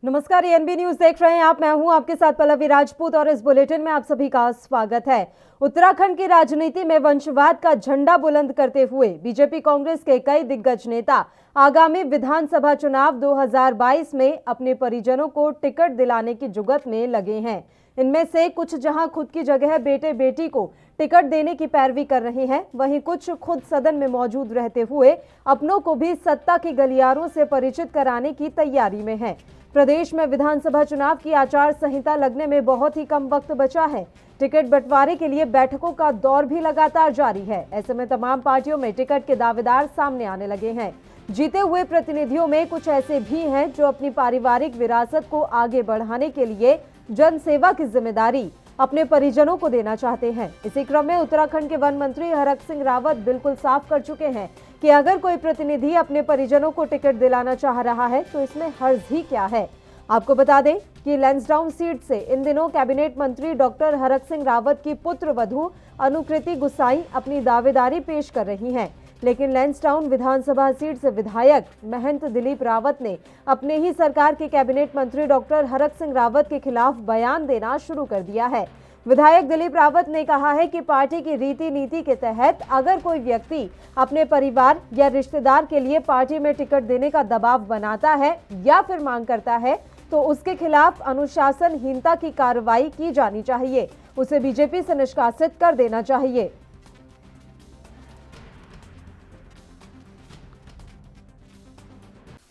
नमस्कार, ANB news देख रहे हैं आप। मैं हूं आपके साथ पल्लवी राजपूत और इस बुलेटिन में आप सभी का स्वागत है। उत्तराखंड की राजनीति में वंशवाद का झंडा बुलंद करते हुए बीजेपी कांग्रेस के कई दिग्गज नेता आगामी विधानसभा चुनाव 2022 में अपने परिजनों को टिकट दिलाने की जुगत में लगे हैं। इनमें से कुछ जहां खुद की जगह बेटे बेटी को टिकट देने की पैरवी कर रहे हैं, वहीं कुछ खुद सदन में मौजूद रहते हुए अपनों को भी सत्ता की गलियारों से परिचित कराने की तैयारी में हैं। प्रदेश में विधानसभा चुनाव की आचार संहिता लगने में बहुत ही कम वक्त बचा है। टिकट बंटवारे के लिए बैठकों का दौर भी लगातार जारी है। ऐसे में तमाम पार्टियों में टिकट के दावेदार सामने आने लगे हैं। जीते हुए प्रतिनिधियों में कुछ ऐसे भी हैं जो अपनी पारिवारिक विरासत को आगे बढ़ाने के लिए जन सेवा की जिम्मेदारी अपने परिजनों को देना चाहते हैं। इसी क्रम में उत्तराखंड के वन मंत्री हरक सिंह रावत बिल्कुल साफ कर चुके हैं कि अगर कोई प्रतिनिधि अपने परिजनों को टिकट दिलाना चाह रहा है तो इसमें हर्ज ही क्या है। आपको बता दें कि लैंसडाउन सीट से इन दिनों कैबिनेट मंत्री डॉक्टर हरक सिंह रावत की पुत्र वधू अनुकृति गुसाई अपनी दावेदारी पेश कर रही हैं, लेकिन लैंसडाउन विधानसभा सीट से विधायक महंत दिलीप रावत ने अपने ही सरकार के कैबिनेट मंत्री डॉक्टर हरक सिंह रावत के खिलाफ बयान देना शुरू कर दिया है। विधायक दिलीप रावत ने कहा है कि पार्टी की रीति नीति के तहत अगर कोई व्यक्ति अपने परिवार या रिश्तेदार के लिए पार्टी में टिकट देने का दबाव बनाता है या फिर मांग करता है तो उसके खिलाफ अनुशासनहीनता की कार्रवाई की जानी चाहिए, उसे बीजेपी से निष्कासित कर देना चाहिए।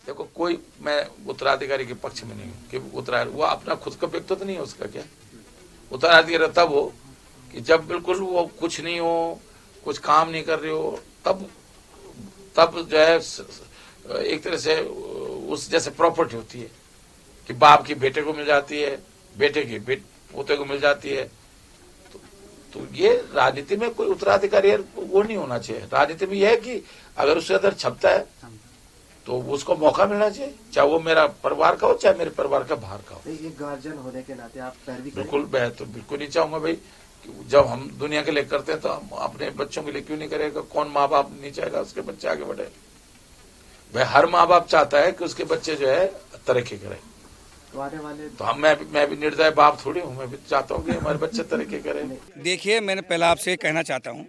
देखो, कोई मैं उत्तराधिकारी के पक्ष में नहीं हूँ कि वो अपना खुद का व्यक्तित्व तो नहीं है उसका। क्या उत्तराधिकारी तब हो कि जब बिल्कुल वो कुछ नहीं हो, कुछ काम नहीं कर रहे हो, तब जो है एक तरह से उस जैसे प्रॉपर्टी होती है कि बाप की बेटे को मिल जाती है, बेटे की पोते को मिल जाती है। तो ये राजनीति में कोई उत्तराधिकारी वो नहीं होना चाहिए। राजनीति में यह है कि अगर उसके अंदर छपता है तो उसको मौका मिलना चाहिए, चाहे वो मेरा परिवार का हो चाहे मेरे परिवार का बाहर का हो। एक गार्जियन होने के नाते आप पैरवी बिल्कुल, मैं तो बिल्कुल नहीं चाहूंगा भाई, जब हम दुनिया के लिए करते हैं तो हम अपने बच्चों के लिए क्यों नहीं करेगा। कौन माँ बाप नहीं चाहेगा उसके बच्चे आगे बढ़े। भाई हर माँ बाप चाहता है कि उसके बच्चे जो है तरक्की करें। तो हम मैं भी निर्दय बाप थोड़ी हूँ, मैं भी चाहता हूँ कि हमारे बच्चे तरक्की करें। देखिए, मैंने पहला आपसे कहना चाहता हूँ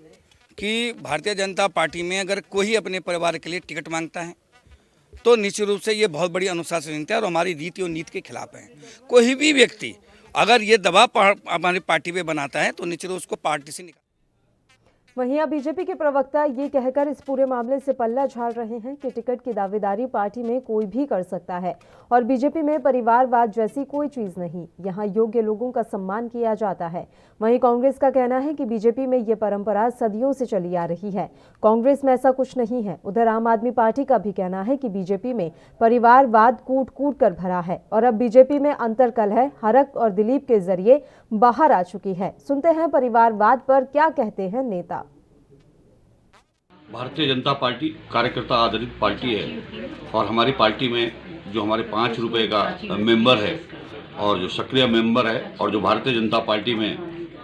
कि भारतीय जनता पार्टी में अगर कोई अपने परिवार के लिए टिकट मांगता है तो निश्चित रूप से ये बहुत बड़ी अनुशासनहीनता है और हमारी रीति और नीति के खिलाफ है। कोई भी व्यक्ति अगर ये दबाव हमारी पार्टी पे बनाता है तो निश्चित उसको पार्टी से निकाल। वहीं अब बीजेपी के प्रवक्ता ये कहकर इस पूरे मामले से पल्ला झाड़ रहे हैं कि टिकट की दावेदारी पार्टी में कोई भी कर सकता है और बीजेपी में परिवारवाद जैसी कोई चीज नहीं, यहां योग्य लोगों का सम्मान किया जाता है। वहीं कांग्रेस का कहना है कि बीजेपी में ये परंपरा सदियों से चली आ रही है, कांग्रेस में ऐसा कुछ नहीं है। उधर आम आदमी पार्टी का भी कहना है कि बीजेपी में परिवारवाद कूट कूट कर भरा है और अब बीजेपी में अंतर्कलह हरक और दिलीप के जरिए बाहर आ चुकी है। सुनते हैं परिवारवाद पर क्या कहते हैं नेता। भारतीय जनता पार्टी कार्यकर्ता आधारित पार्टी है और हमारी पार्टी में जो हमारे 5 रुपए का मेंबर है और जो सक्रिय मेंबर है और जो भारतीय जनता पार्टी में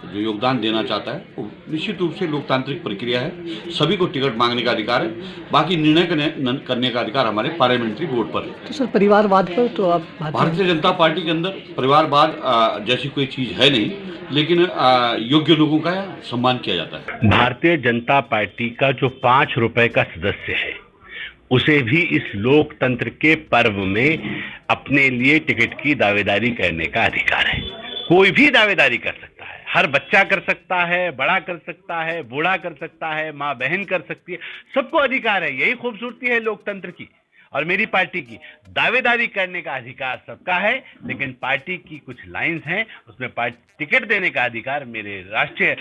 जो योगदान देना चाहता है वो निश्चित रूप से लोकतांत्रिक प्रक्रिया है। सभी को टिकट मांगने का अधिकार है, बाकी निर्णय करने का अधिकार हमारे पार्लियामेंट्री बोर्ड पर है। तो सर, परिवारवाद पर तो आप भारतीय जनता पार्टी के अंदर परिवारवाद जैसी कोई चीज है नहीं, लेकिन योग्य लोगों का सम्मान किया जाता है। भारतीय जनता पार्टी का जो 5 रुपए का सदस्य है उसे भी इस लोकतंत्र के पर्व में अपने लिए टिकट की दावेदारी करने का अधिकार है। कोई भी दावेदारी कर सकता है, हर बच्चा कर सकता है, बड़ा कर सकता है, बूढ़ा कर सकता है, माँ बहन कर सकती है, सबको अधिकार है। यही खूबसूरती है लोकतंत्र की और मेरी पार्टी की। दावेदारी करने का अधिकार सबका है, लेकिन पार्टी की कुछ लाइंस हैं, उसमें टिकट देने का अधिकार मेरे राष्ट्रीय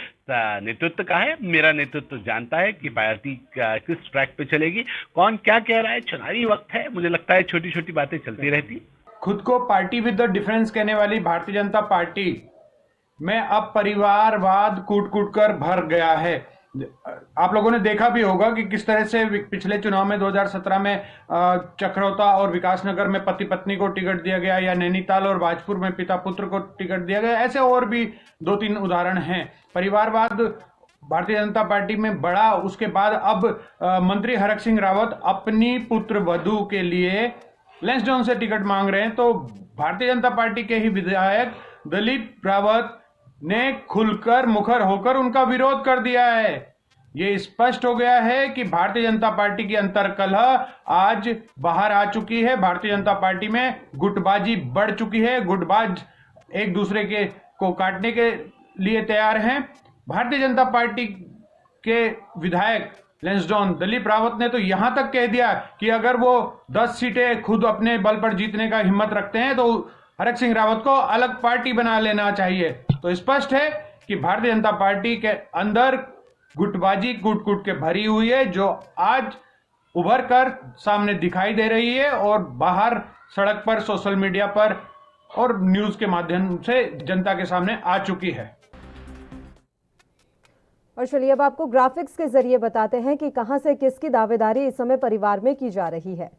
नेतृत्व का है। मेरा नेतृत्व जानता है कि पार्टी किस ट्रैक पे चलेगी, कौन क्या कह रहा है। चुनावी वक्त है, मुझे लगता है छोटी छोटी बातें चलती रहती। खुद को पार्टी विद द डिफरेंस कहने वाली भारतीय जनता पार्टी में अब परिवारवाद कूट कूट कर भर गया है। आप लोगों ने देखा भी होगा कि किस तरह से पिछले चुनाव में 2017 में चक्रौता और विकासनगर में पति पत्नी को टिकट दिया गया, या नैनीताल और भाजपुर में पिता पुत्र को टिकट दिया गया। ऐसे और भी 2-3 उदाहरण हैं। परिवारवाद भारतीय जनता पार्टी में बढ़ा। उसके बाद अब मंत्री हरक सिंह रावत अपनी पुत्र वधू के लिए लैंसडाउन से टिकट मांग रहे हैं, तो भारतीय जनता पार्टी के ही विधायक दिलीप रावत ने खुलकर मुखर होकर उनका विरोध कर दिया है। ये स्पष्ट हो गया है कि भारतीय जनता पार्टी की अंतर्कलह आज बाहर आ चुकी है। भारतीय जनता पार्टी में गुटबाजी बढ़ चुकी है। गुटबाज एक दूसरे को काटने के लिए तैयार हैं। भारतीय जनता पार्टी के विधायक लैंसडाउन दिलीप रावत ने तो यहां तक कह दिया कि अगर वो 10 सीटें खुद अपने बल पर जीतने का हिम्मत रखते हैं तो हरक सिंह रावत को अलग पार्टी बना लेना चाहिए। तो स्पष्ट है कि भारतीय जनता पार्टी के अंदर गुटबाजी कूट कूट के भरी हुई है, जो आज उभर कर सामने दिखाई दे रही है और बाहर सड़क पर, सोशल मीडिया पर और न्यूज के माध्यम से जनता के सामने आ चुकी है। और चलिए अब आपको ग्राफिक्स के जरिए बताते हैं कि कहां से किसकी दावेदारी इस समय परिवार में की जा रही है।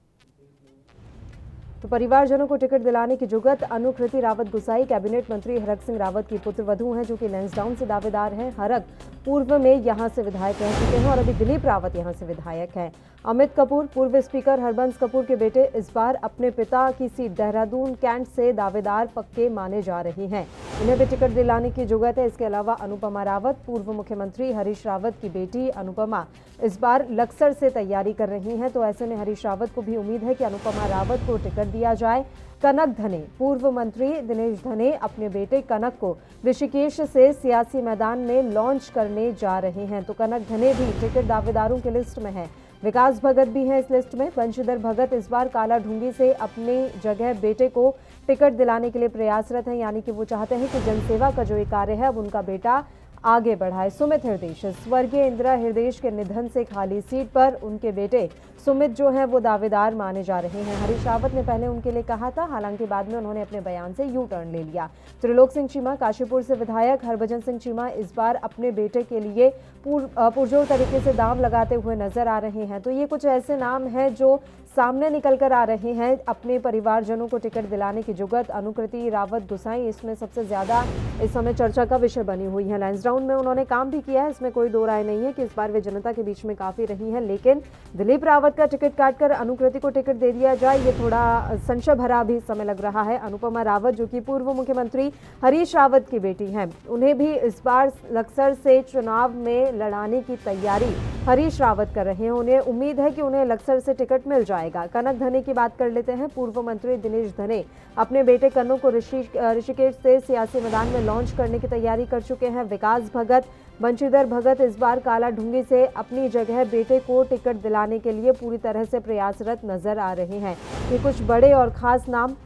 तो परिवारजनों को टिकट दिलाने की जुगत अनुकृति रावत गुसाई कैबिनेट मंत्री हरक सिंह रावत की पुत्रवधू हैं, जो कि लैंसडाउन से दावेदार हैं। हरक पूर्व में यहां से विधायक रह चुके हैं और अभी दिलीप रावत यहां से विधायक हैं। अमित कपूर पूर्व स्पीकर हरबंस कपूर के बेटे इस बार अपने पिता की सीट देहरादून कैंट से दावेदार पक्के माने जा रहे हैं। इन्हें भी टिकट दिलाने की जुगत है। इसके अलावा अनुपमा रावत पूर्व मुख्यमंत्री हरीश रावत की बेटी अनुपमा इस बार लक्सर से तैयारी कर रही हैं, तो ऐसे में हरीश रावत को भी उम्मीद है कि अनुपमा रावत को टिकट दिया जाए। कनक धने पूर्व मंत्री दिनेश धने अपने बेटे कनक को ऋषिकेश से सियासी मैदान में लॉन्च करने जा रहे हैं, तो कनक धने भी टिकट दावेदारों की लिस्ट में है। विकास भगत भी हैं इस लिस्ट में। बंशीधर भगत इस बार काला ढूंगी से अपनी जगह बेटे को टिकट दिलाने के लिए प्रयासरत हैं, यानी कि वो चाहते हैं कि जनसेवा का जो ये कार्य है अब उनका बेटा आगे बढ़ाए। सुमित हृदयेश स्वर्गीय इंदिरा हृदयेश के निधन से खाली सीट पर उनके बेटे सुमित जो हैं वो दावेदार माने जा रहे हैं। हरीश रावत ने पहले उनके लिए कहा था, हालांकि बाद में उन्होंने अपने बयान से यू टर्न ले लिया। त्रिलोक सिंह चीमा काशीपुर से विधायक हरभजन सिंह चीमा इस बार अपने बेटे के लिए पुरजोर तरीके से दांव लगाते हुए नजर आ रहे हैं। तो ये कुछ ऐसे नाम हैं जो सामने निकल कर आ रहे हैं। अपने परिवारजनों को टिकट दिलाने की जुगत अनुकृति रावत गुसाई इसमें सबसे ज्यादा इस समय चर्चा का विषय बनी हुई है। लैंसडाउन में उन्होंने काम भी किया है, इसमें कोई दो राय नहीं है कि इस बार वे जनता के बीच में काफी रही हैं, लेकिन दिलीप रावत का टिकट काटकर अनुकृति को टिकट दे दिया जाए ये थोड़ा संशय भरा भी समय लग रहा है। अनुपमा रावत जो कि पूर्व मुख्यमंत्री हरीश रावत की बेटी हैं, उन्हें भी इस बार लक्सर से चुनाव में लड़ाने की तैयारी हरीश रावत कर रहे हैं। उन्हें उम्मीद है कि उन्हें लक्सर से टिकट मिल जाएगा। कनक धने की बात कर लेते हैं। पूर्व मंत्री दिनेश धने अपने बेटे कन्नू को ऋषिकेश से सियासी मैदान में लॉन्च करने की तैयारी कर चुके हैं। विकास भगत बंशीधर भगत इस बार काला ढूंगी से अपनी जगह बेटे को टिकट दिलाने के लिए पूरी तरह से प्रयासरत नजर आ रहे हैं। ये कुछ बड़े और खास नाम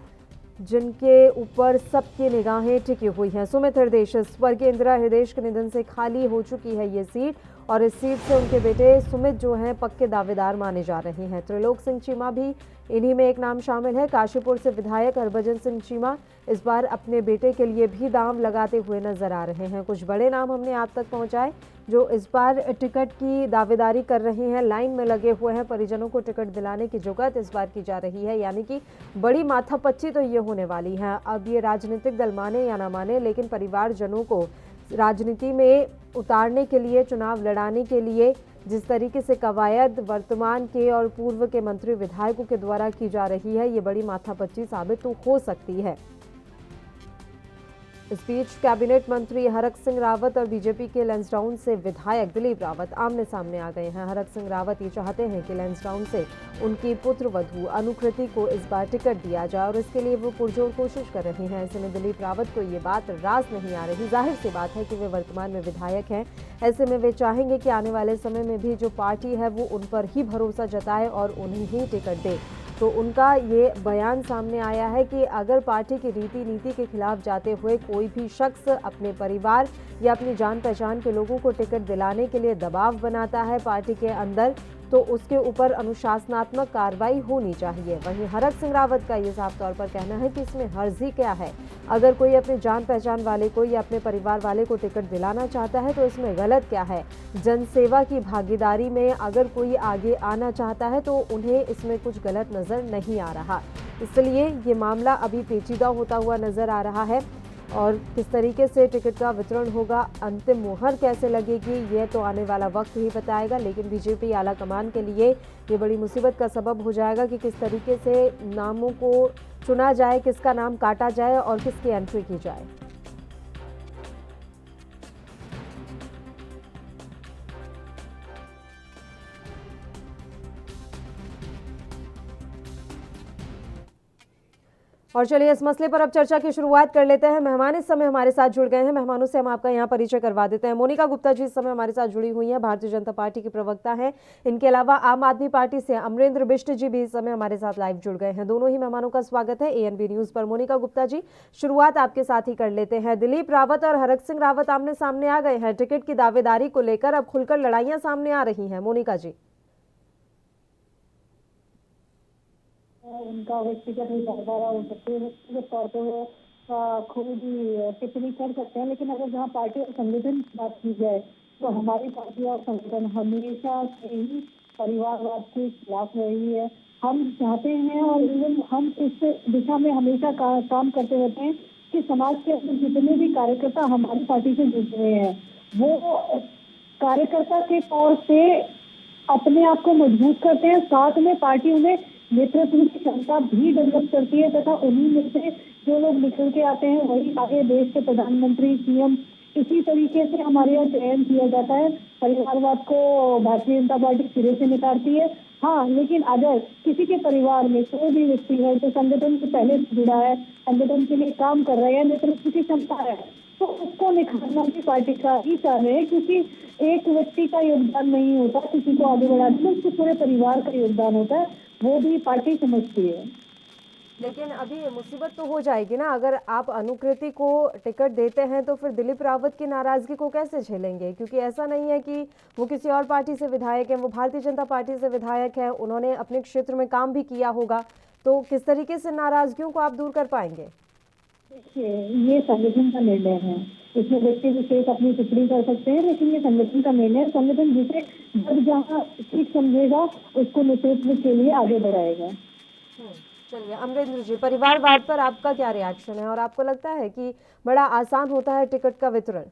जिनके ऊपर सबकी निगाहें टिकी हुई हैं। सुमित हृदयेश स्वर्गीय इंदिरा हृदयेश के निधन से खाली हो चुकी है ये सीट और इस सीट से उनके बेटे सुमित जो हैं पक्के दावेदार माने जा रहे हैं। त्रिलोक सिंह चीमा भी इन्हीं में एक नाम शामिल है। काशीपुर से विधायक हरभजन सिंह चीमा इस बार अपने बेटे के लिए भी दांव लगाते हुए नजर आ रहे हैं। कुछ बड़े नाम हमने आप तक पहुंचाए जो इस बार टिकट की दावेदारी कर रहे हैं, लाइन में लगे हुए हैं। परिजनों को टिकट दिलाने की जुगत इस बार की जा रही है, यानी कि बड़ी माथापच्ची तो ये होने वाली है। अब ये राजनीतिक दल माने या ना माने, लेकिन परिवारजनों को राजनीति में उतारने के लिए, चुनाव लड़ाने के लिए जिस तरीके से कवायद वर्तमान के और पूर्व के मंत्री विधायकों के द्वारा की जा रही है, ये बड़ी माथापच्ची साबित तो हो सकती है। इस बीच कैबिनेट मंत्री हरक सिंह रावत और बीजेपी के लैंसडाउन से विधायक दिलीप रावत आमने सामने आ गए हैं। हरक सिंह रावत ये चाहते हैं कि लैंसडाउन से उनकी पुत्रवधू अनुकृति को इस बार टिकट दिया जाए और इसके लिए वो पुरजोर कोशिश कर रही हैं। ऐसे में दिलीप रावत को ये बात रास नहीं आ रही। जाहिर सी बात है कि वे वर्तमान में विधायक हैं, ऐसे में वे चाहेंगे कि आने वाले समय में भी जो पार्टी है वो उन पर ही भरोसा जताए और उन्हें ही टिकट दे। तो उनका ये बयान सामने आया है कि अगर पार्टी की रीति नीति के खिलाफ जाते हुए कोई भी शख्स अपने परिवार या अपनी जान पहचान के लोगों को टिकट दिलाने के लिए दबाव बनाता है पार्टी के अंदर, तो उसके ऊपर अनुशासनात्मक कार्रवाई होनी चाहिए। वहीं हरक सिंह रावत का ये साफ तौर पर कहना है कि इसमें हर्जी क्या है। अगर कोई अपनी जान पहचान वाले को या अपने परिवार वाले को टिकट दिलाना चाहता है तो इसमें गलत क्या है। जनसेवा की भागीदारी में अगर कोई आगे आना चाहता है तो उन्हें इसमें कुछ गलत नजर नहीं आ रहा। इसलिए ये मामला अभी पेचीदा होता हुआ नजर आ रहा है। और किस तरीके से टिकट का वितरण होगा, अंतिम मुहर कैसे लगेगी, ये तो आने वाला वक्त ही बताएगा। लेकिन बीजेपी आला कमान के लिए ये बड़ी मुसीबत का सबब हो जाएगा कि किस तरीके से नामों को चुना जाए, किसका नाम काटा जाए और किसकी एंट्री की जाए। और चलिए इस मसले पर अब चर्चा की शुरुआत कर लेते हैं। मेहमान इस समय हमारे साथ जुड़ गए हैं। मेहमानों से हम आपका यहाँ परिचय करवा देते हैं। मोनिका गुप्ता जी इस समय हमारे साथ जुड़ी हुई हैं, भारतीय जनता पार्टी की प्रवक्ता हैं। इनके अलावा आम आदमी पार्टी से अमरेंद्र बिष्ट जी भी इस समय हमारे साथ लाइव जुड़ गए हैं। दोनों ही मेहमानों का स्वागत है ANB न्यूज पर। मोनिका गुप्ता जी, शुरुआत आपके साथ ही कर लेते हैं। दिलीप रावत और हरक सिंह रावत आमने सामने आ गए हैं। टिकट की दावेदारी को लेकर अब खुलकर लड़ाइयां सामने आ रही हैं। मोनिका जी, उनका व्यक्तिगत विचारधारा हो सकती है, व्यक्तिगत तौर पर वो खुद ही टिप्पणी कर सकते हैं, लेकिन अगर जहाँ पार्टी और संगठन की बात की जाए तो हमारी पार्टी और संगठन हमेशा से ही परिवारवाद के खिलाफ रही है। हम चाहते हैं और इवन हम इस दिशा में हमेशा काम करते रहते हैं कि समाज के अंदर जितने भी कार्यकर्ता हमारी पार्टी से जुड़े हुए हैं वो कार्यकर्ता के तौर पे अपने आप को मजबूत करते हैं, साथ में पार्टी उन्हें नेतृत्व की क्षमता भी डेवलप करती है तथा उन्हीं में से जो लोग निकल के आते हैं वही आगे देश के प्रधानमंत्री, CM, इसी तरीके से हमारे यहाँ चयन किया जाता है। परिवारवाद को भारतीय जनता पार्टी सिरे से निकालती है। हाँ, लेकिन अगर किसी के परिवार में कोई भी व्यक्ति है जो संगठन से पहले से जुड़ा है, संगठन के लिए काम कर रहा है या नेतृत्व की क्षमता है, तो उसको निखारना भी पार्टी का ही कार्य है, क्योंकि एक व्यक्ति का योगदान नहीं होता किसी को आगे बढ़ाने में, उसके पूरे परिवार का योगदान होता है, वो भी पार्टी समझती है। लेकिन अभी मुसीबत तो हो जाएगी ना, अगर आप अनुकृति को टिकट देते हैं तो फिर दिलीप रावत की नाराजगी को कैसे झेलेंगे? क्योंकि ऐसा नहीं है कि वो किसी और पार्टी से विधायक हैं, वो भारतीय जनता पार्टी से विधायक हैं, उन्होंने अपने क्षेत्र में काम भी किया होगा, तो किस तरीके से नाराजगियों को आप दूर कर पाएंगे? देखिए, ये संगठन का निर्णय है, इसमें व्यक्ति विशेष अपनी टिप्पणी कर सकते हैं, लेकिन ये संगठन का निर्णय है। संगठन जिसे जब जहाँ ठीक समझेगा उसको नेतृत्व के लिए आगे बढ़ाएगा। चलिए अमरेंद्र जी, परिवारवाद पर आपका क्या रिएक्शन है और आपको लगता है कि बड़ा आसान होता है टिकट का वितरण?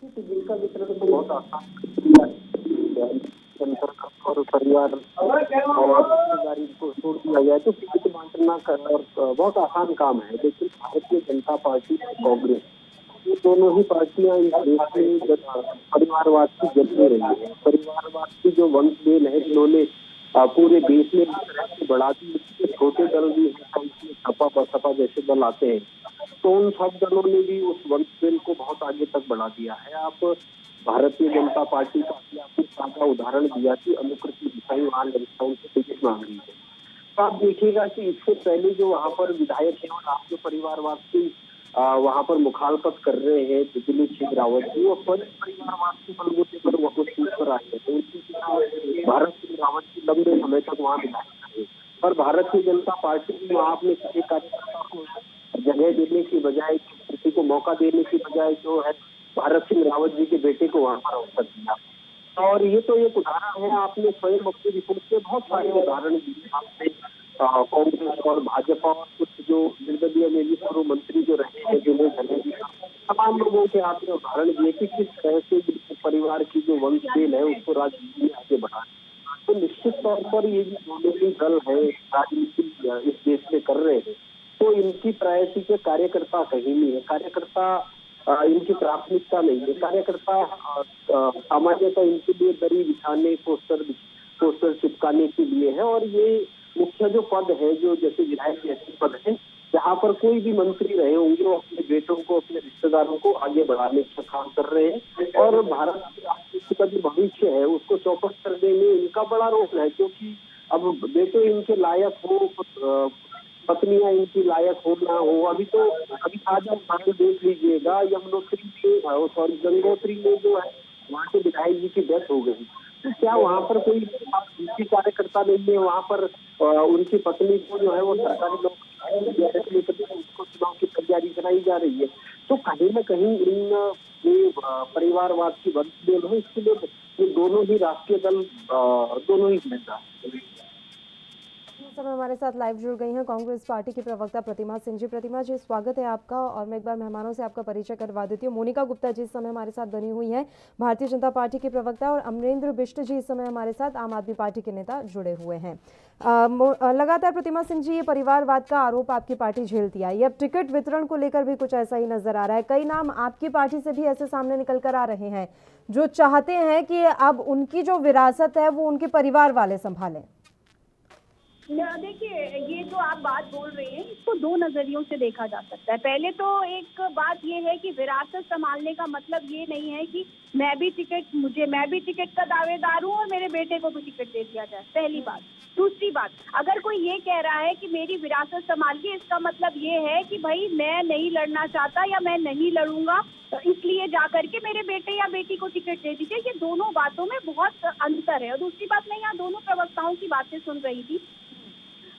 टिकट का वितरण तो बहुत आसान और परिवार और जिम्मेदारी को छोड़ दिया जाए तो टिकट बांटना और बहुत आसान काम है। लेकिन भारतीय जनता पार्टी और कांग्रेस, ये दोनों ही पार्टियां इस देश में परिवारवाद की जलती रही है। परिवारवाद की जो वंशवेल है, इन्होंने पूरे देश में बढ़ा दी। छोटे दल भी हैं, सपा बसपा जैसे दल आते हैं, तो उन सब दलों ने भी उस वंशवेल को बहुत आगे तक बढ़ा दिया है। आप भारतीय जनता पार्टी का आपको सादा उदाहरण दिया कि अनुकृति दिखाई वहां जनता उनसे टिकट मांग रही है, तो आप देखिएगा कि इससे पहले जो वहां पर विधायक है और आप जो परिवारवाद की वहां पर मुखालफत कर रहे हैं दिलीप सिंह रावत जी, वो परिवारवाद के बलबूते पर वो सीट पर आए हैं। उनकी भारत सिंह रावत की लंबे समय तक वहाँ विधायक रहे, पर भारतीय जनता पार्टी ने वहाँ अपने किसी कार्यकर्ता को जगह देने की बजाय, किसी को मौका देने की बजाय जो है भारत सिंह रावत जी के बेटे को वहाँ पर अवसर दिया। और ये तो एक उदाहरण है, आपने स्वयं अपनी रिपोर्ट के बहुत सारे उदाहरण दिए। आपने कांग्रेस और भाजपा और कुछ जो निर्दलीय में भी पूर्व मंत्री जो रहे हैं, जिन्हें धनेजी, तमाम लोगों के आपने उदाहरण दिए कि किस तरह से परिवार की जो वंशवेल है उसको राजनीति में आगे बढ़ाना। तो निश्चित तौर पर ये जो दोनों ही दल है राजनीति इस देश में कर रहे हैं, तो इनकी प्रायोरिटी के कार्यकर्ता कहीं नहीं है। कार्यकर्ता इनकी प्राथमिकता नहीं है। कार्यकर्ता सामान्यतः इनके लिए दरी बिछाने, पोस्टर चिपकाने के लिए है। और ये मुख्य जो पद है, जो जैसे विधायक जैसे पद है, जहाँ पर कोई भी मंत्री रहे होंगे वो अपने बेटों को, अपने रिश्तेदारों को आगे बढ़ाने का काम कर रहे हैं। और भारत की राजनीति का जो भविष्य है उसको चौपट करने में इनका बड़ा रोल है, क्योंकि अब बेटे इनके लायक हो, पत्नियां इनकी लायक हो ना हो। अभी आज उदाहरण देख लीजिएगा, यमुनोत्री में सॉरी गंगोत्री में जो है वहाँ के विधायक जी की डेथ हो गई, तो क्या वहाँ पर कोई उनकी कार्यकर्ता नहीं है? वहाँ पर उनकी पत्नी को जो है वो सरकारी नौकरी उसको चुनाव की तैयारी कराई जा रही है। तो कहीं न कहीं इन परिवारवाद की वंशवेल है, इसके लिए ये दोनों ही राष्ट्रीय दल दोनों ही जिम्मेदार। इस समय हमारे साथ लाइव जुड़ गई हैं कांग्रेस पार्टी की प्रवक्ता प्रतिमा सिंह जी। प्रतिमा जी, स्वागत है आपका। और मैं एक बार मेहमानों से आपका परिचय करवा देती हूँ। मोनिका गुप्ता जी इस समय हमारे साथ बनी हुई हैं, भारतीय जनता पार्टी की प्रवक्ता, और अमरेंद्र बिष्ट जी इस समय हमारे साथ आम आदमी पार्टी के नेता जुड़े हुए हैं। लगातार प्रतिमा सिंह जी, ये परिवारवाद का आरोप आपकी पार्टी झेलती आई है। अब टिकट वितरण को लेकर भी कुछ ऐसा ही नजर आ रहा है। कई नाम आपकी पार्टी से भी ऐसे सामने निकल कर आ रहे हैं जो चाहते हैं कि अब उनकी जो विरासत है वो उनके परिवार वाले संभालें। देखिए, ये जो आप बात बोल रहे हैं इसको दो नजरियों से देखा जा सकता है। पहले तो एक बात ये है कि विरासत संभालने का मतलब ये नहीं है कि मैं भी टिकट का दावेदार हूँ और मेरे बेटे को भी टिकट दे दिया जाए, पहली बात। दूसरी बात, अगर कोई ये कह रहा है कि मेरी विरासत संभालिए, इसका मतलब ये है कि भाई मैं नहीं लड़ना चाहता या मैं नहीं लड़ूंगा, तो इसलिए जाकर के मेरे बेटे या बेटी को टिकट दे दीजिए। ये दोनों बातों में बहुत अंतर है। और दूसरी बात, मैं यहाँ दोनों प्रवक्ताओं की बातें सुन रही थी।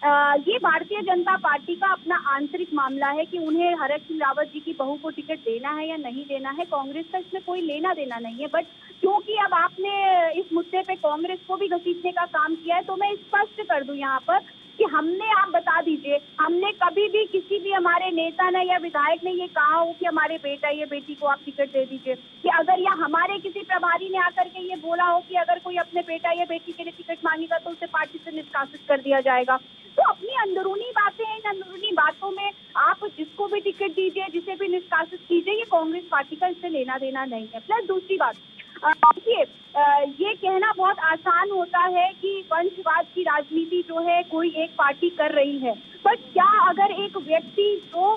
ये भारतीय जनता पार्टी का अपना आंतरिक मामला है कि उन्हें हरक सिंह रावत जी की बहू को टिकट देना है या नहीं देना है। कांग्रेस का इसमें कोई लेना देना नहीं है। बट क्योंकि अब आपने इस मुद्दे पे कांग्रेस को भी घसीटने का काम किया है, तो मैं स्पष्ट कर दूं यहाँ पर कि आप बता दीजिए, हमने कभी भी किसी भी हमारे नेता ने या विधायक ने ये कहा हो कि हमारे बेटा या बेटी को आप टिकट दे दीजिए, कि अगर या हमारे किसी प्रभारी ने आकर के ये बोला हो कि अगर कोई अपने बेटा या बेटी के लिए टिकट मांगेगा तो उसे पार्टी से निष्कासित कर दिया जाएगा। तो अपनी अंदरूनी बातें हैं, इन अंदरूनी बातों में आप जिसको भी टिकट दीजिए, जिसे भी निष्कासित कीजिए, ये कांग्रेस पार्टी का इससे लेना देना नहीं है। प्लस दूसरी बात, देखिए, ये कहना बहुत आसान होता है कि वंशवाद की राजनीति जो है कोई एक पार्टी कर रही है, बट क्या अगर एक व्यक्ति जो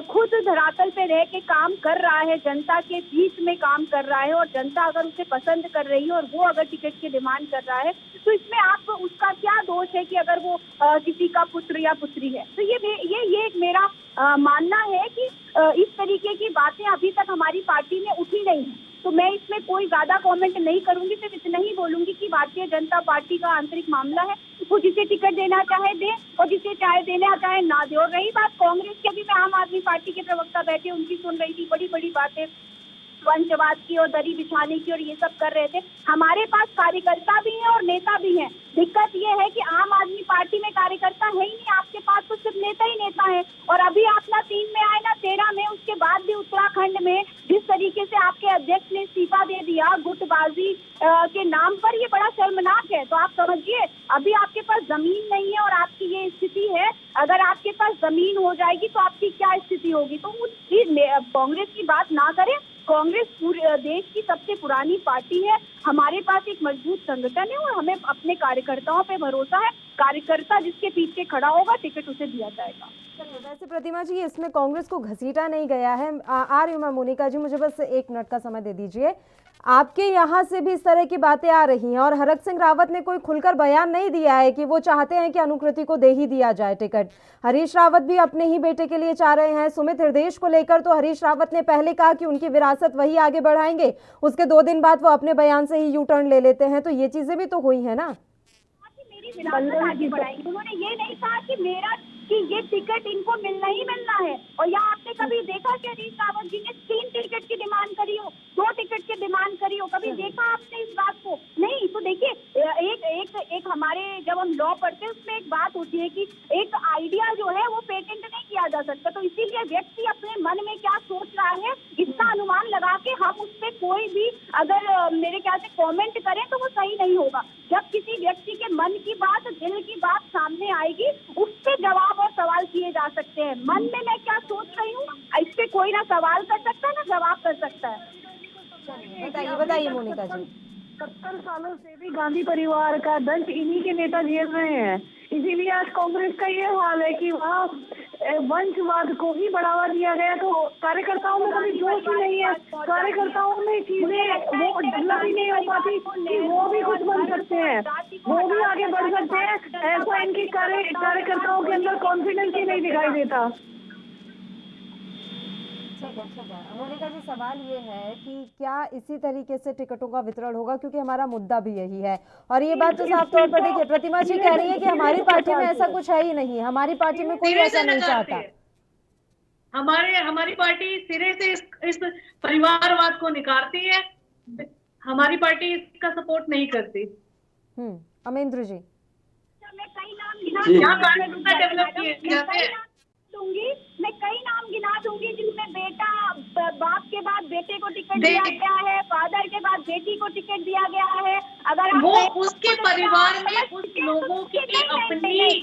खुद धरातल पे रह के काम कर रहा है, जनता के बीच में काम कर रहा है, और जनता अगर उसे पसंद कर रही है और वो अगर टिकट की डिमांड कर रहा है, तो इसमें आप उसका क्या दोष है कि अगर वो किसी का पुत्र या पुत्री है। तो ये एक मेरा मानना है कि इस तरीके की बातें अभी तक हमारी पार्टी में उठी नहीं है। तो मैं इसमें कोई ज्यादा कमेंट नहीं करूंगी, सिर्फ इतना ही बोलूंगी कि भारतीय जनता पार्टी का आंतरिक मामला है, वो जिसे टिकट देना चाहे दे और जिसे चाहे देना चाहे ना दे। और रही बात कांग्रेस की, अभी मैं आम आदमी पार्टी के प्रवक्ता बैठे उनकी सुन रही थी, बड़ी बड़ी बातें वंशवाद की और दरी बिछाने की और ये सब कर रहे थे। हमारे पास कार्यकर्ता भी हैं और नेता भी हैं। दिक्कत ये है कि आम आदमी पार्टी में कार्यकर्ता है ही नहीं, आपके पास तो सिर्फ नेता ही नेता है। और अभी आप ना 3 में आए ना 13 में, उसके बाद भी उत्तराखंड में जिस तरीके से आपके अध्यक्ष ने इस्तीफा दे दिया गुटबाजी के नाम पर, ये बड़ा शर्मनाक है। तो आप समझिए, अभी आपके पास जमीन नहीं है और आपकी ये स्थिति है। अगर आपके पास जमीन हो जाएगी तो आपकी क्या स्थिति होगी। तो कांग्रेस की बात ना करें। कांग्रेस पूरे देश की सबसे पुरानी पार्टी है। हमारे पास एक मजबूत संगठन है और हमें अपने कार्यकर्ताओं पे भरोसा है। कार्यकर्ता जिसके पीछे खड़ा होगा, टिकट उसे दिया जाएगा। वैसे प्रतिमा जी, इसमें कांग्रेस को घसीटा नहीं गया है। आ रही हूँ मैं मोनिका जी, मुझे बस 1 मिनट का समय दे दीजिए। आपके यहाँ से भी इस तरह की बातें आ रही हैं और हरक सिंह रावत ने कोई खुलकर बयान नहीं दिया है कि वो चाहते हैं कि अनुकृति को दे ही दिया जाए टिकट। हरीश रावत भी अपने ही बेटे के लिए चाह रहे हैं। सुमित हृदयेश को लेकर तो हरीश रावत ने पहले कहा कि उनकी विरासत वही आगे बढ़ाएंगे, उसके 2 दिन बाद वो अपने बयान से ही यू टर्न ले लेते हैं। तो ये चीजें भी तो हुई है ना। मेरी विरासत आगे बढ़ाएंगे। उन्होंने ये नहीं कहा कि ये टिकट इनको मिलना ही मिलना है। और यहाँ आपने कभी देखा कि हरीश रावत जी ने 3 टिकट की डिमांड करी हो, 2 टिकट की डिमांड करी हो? कभी देखा आपने इस बात को? नहीं। तो देखिए, एक हमारे जब हम लॉ पढ़ते हैं उसमें एक बात होती है कि एक आइडिया जो है वो पेटेंट नहीं किया जा सकता। तो इसीलिए व्यक्ति अपने मन में क्या सोच रहा है इसका अनुमान लगा के हम उस पर कोई भी अगर मेरे ख्याल से कॉमेंट करें तो वो सही नहीं होगा। जब किसी व्यक्ति के मन की बात, दिल की बात सामने आएगी, उस पर जवाब और सवाल किए जा सकते हैं। मन में मैं क्या सोच रही हूँ, इस पे कोई ना सवाल कर सकता है ना जवाब कर सकता है। बताइए मोनिका जी। 70 सालों से भी गांधी परिवार का दंश इन्हीं के नेता झेल रहे हैं। इसीलिए आज कांग्रेस का ये हाल है कि वहाँ वंशवाद को ही बढ़ावा दिया गया। तो कार्यकर्ताओं में कभी जोश ही नहीं है, कार्यकर्ताओं में चीजें वो डेवलप ही नहीं हो पाती कि वो भी कुछ बन सकते हैं, वो भी आगे बढ़ सकते हैं। ऐसा इनके कार्यकर्ताओं के अंदर कॉन्फिडेंस ही नहीं दिखाई देता। मोनिका जी, सवाल ये है कि क्या इसी तरीके से टिकटों का वितरण होगा, क्योंकि हमारा मुद्दा भी यही है। और ये बात तो साफ तौर पर देखिए, प्रतिमा जी कह रही है कि हमारी पार्टी में ऐसा कुछ है ही नहीं, हमारी पार्टी में कोई ऐसा नहीं चाहता। हमारी पार्टी सिरे से इस परिवारवाद को निकारती है। हमारी पार्टी इसका सपोर्ट नहीं करती। अमरेंद्र जी। मैं कई नाम गिना जी। यहाँ कानून डेवलप किए जाते हैं। दूंगी, मैं कई नाम गिना दूंगी जिनमें बेटा बाप के बाद बेटे को टिकट दे- दिया गया है, फादर के बाद बेटी को टिकट दिया गया है। अगर आप वो कहें- उसके परिवार में उस लोगों की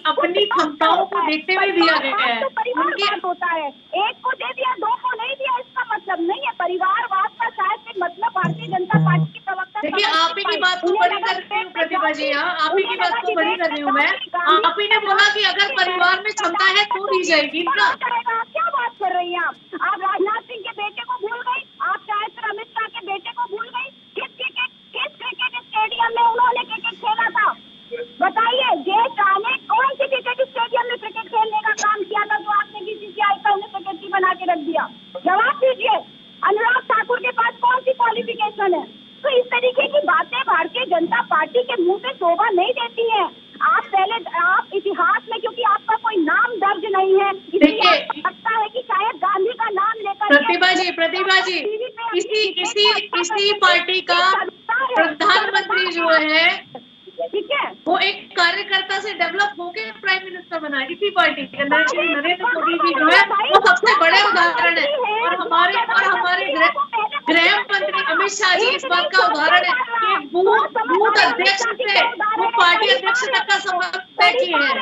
अपनी क्षमताओं को देखते हुए दिया गया है। तो परिवारवाद उनके होता है, एक को दे दिया, दो को नहीं दिया, इसका मतलब नहीं है। परिवारवाद का शायद से मतलब भारतीय जनता पार्टी की प्रवक्ता देखिए, आप ही की बात को बड़ी कर रही हूँ प्रतिभा जी, यहाँ आप ही की बात को बड़ी कर रही हूँ मैं। आप ही ने बोला कि अगर परिवार में क्षमता है तो दी जाएगी ना। क्या बात कर रही हैं आप राजनाथ सिंह के बेटे को भूल गई, आप शायद से अमित शाह के बेटे को भूल गई। किस क्रिकेट स्टेडियम में उन्होंने क्रिकेट खेला था बताइए? जय शाह ने कौन सी क्रिकेट स्टेडियम में क्रिकेट खेलने का काम किया था जो आपने बीसीसीआई का उन्हें सेक्रेटरी बना के रख दिया? जवाब दीजिए। अनुराग ठाकुर के पास कौन सी क्वालिफिकेशन है? तो इस तरीके की बातें भारतीय जनता पार्टी के मुंह से शोभा नहीं देती हैं। आप इतिहास में, क्योंकि आपका कोई नाम दर्ज नहीं है, इसलिए आपको लगता है कि शायद गांधी का नाम लेकर प्रतिभा जी इसी पार्टी का प्रधानमंत्री जो है, ठीक है, वो एक कार्यकर्ता से डेवलप होके प्राइम मिनिस्टर बना। इसी पार्टी के नरेंद्र मोदी जी जो है वो सबसे बड़े उदाहरण है। और हमारे गृह मंत्री अमित शाह जी इस बात का उदाहरण है कि बूथ अध्यक्ष से वो पार्टी अध्यक्ष तक का संबंध तय किए हैं।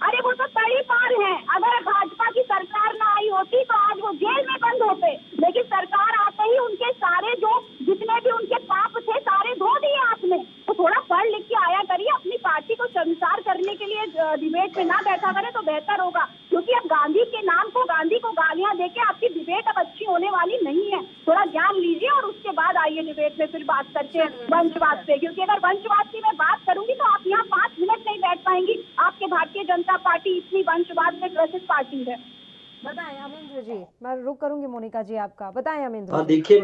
अरे वो तो तड़ी पार है। अगर भाजपा की सरकार ना आई होती तो आज वो जेल में बंद होते, लेकिन सरकार आते ही उनके सारे जो जितने भी उनके पाप थे सारे धो दिए आपने। तो थोड़ा पढ़ लिख के आया करिए, अपनी पार्टी को शर्मसार करने के लिए डिबेट में ना बैठा करे तो बेहतर होगा, क्योंकि अब गांधी को गालियां देके आपकी डिबेट अब अच्छी होने वाली नहीं है। थोड़ा ज्ञान लीजिए और उसके बाद आइए डिबेट में फिर बात करते हैं वंशवाद पे, क्योंकि अगर वंशवाद की मैं बात करूंगी तो आप यहाँ 5 मिनट नहीं बैठ पाएंगी। आपके भारतीय जनता पार्टी इतनी वंशवाद में ग्रसित पार्टी है। बताएं अमेंद्र जी, मैं रुक करूंगी मोनिका जी आपका। बताएं अमेंद्र जी। देखिए,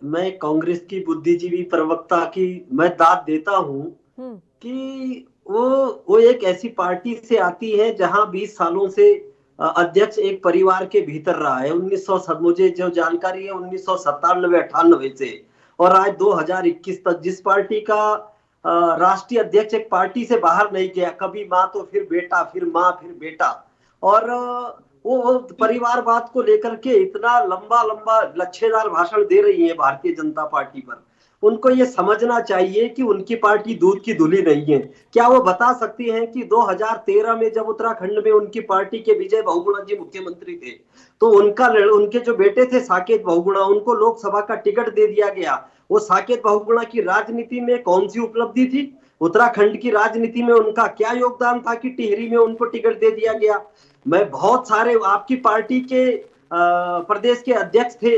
मैं कांग्रेस की बुद्धिजीवी प्रवक्ता की मैं दाद देता हूँ कि वो एक ऐसी पार्टी से आती है जहां 20 सालों से अध्यक्ष एक परिवार के भीतर रहा है। मुझे जो जानकारी है 1997-98 से और आज 2021 तक जिस पार्टी का राष्ट्रीय अध्यक्ष एक पार्टी से बाहर नहीं गया, कभी माँ तो फिर बेटा, फिर माँ फिर बेटा, और वो परिवारवाद को लेकर के इतना लंबा लच्छेदार भाषण दे रही है भारतीय जनता पार्टी पर। उनको ये समझना चाहिए कि उनकी पार्टी दूध की धुली नहीं है। क्या वो बता सकती हैं कि 2013 में जब उत्तराखंड में उनकी पार्टी के विजय बहुगुणा जी मुख्यमंत्री थे तो उनके जो बेटे थे साकेत बहुगुणा, उनको लोकसभा का टिकट दे दिया गया। वो साकेत बहुगुणा की राजनीति में कौन सी उपलब्धि थी? उत्तराखंड की राजनीति में उनका क्या योगदान था कि टिहरी में उनको टिकट दे दिया गया? मैं बहुत सारे आपकी पार्टी के प्रदेश के अध्यक्ष थे,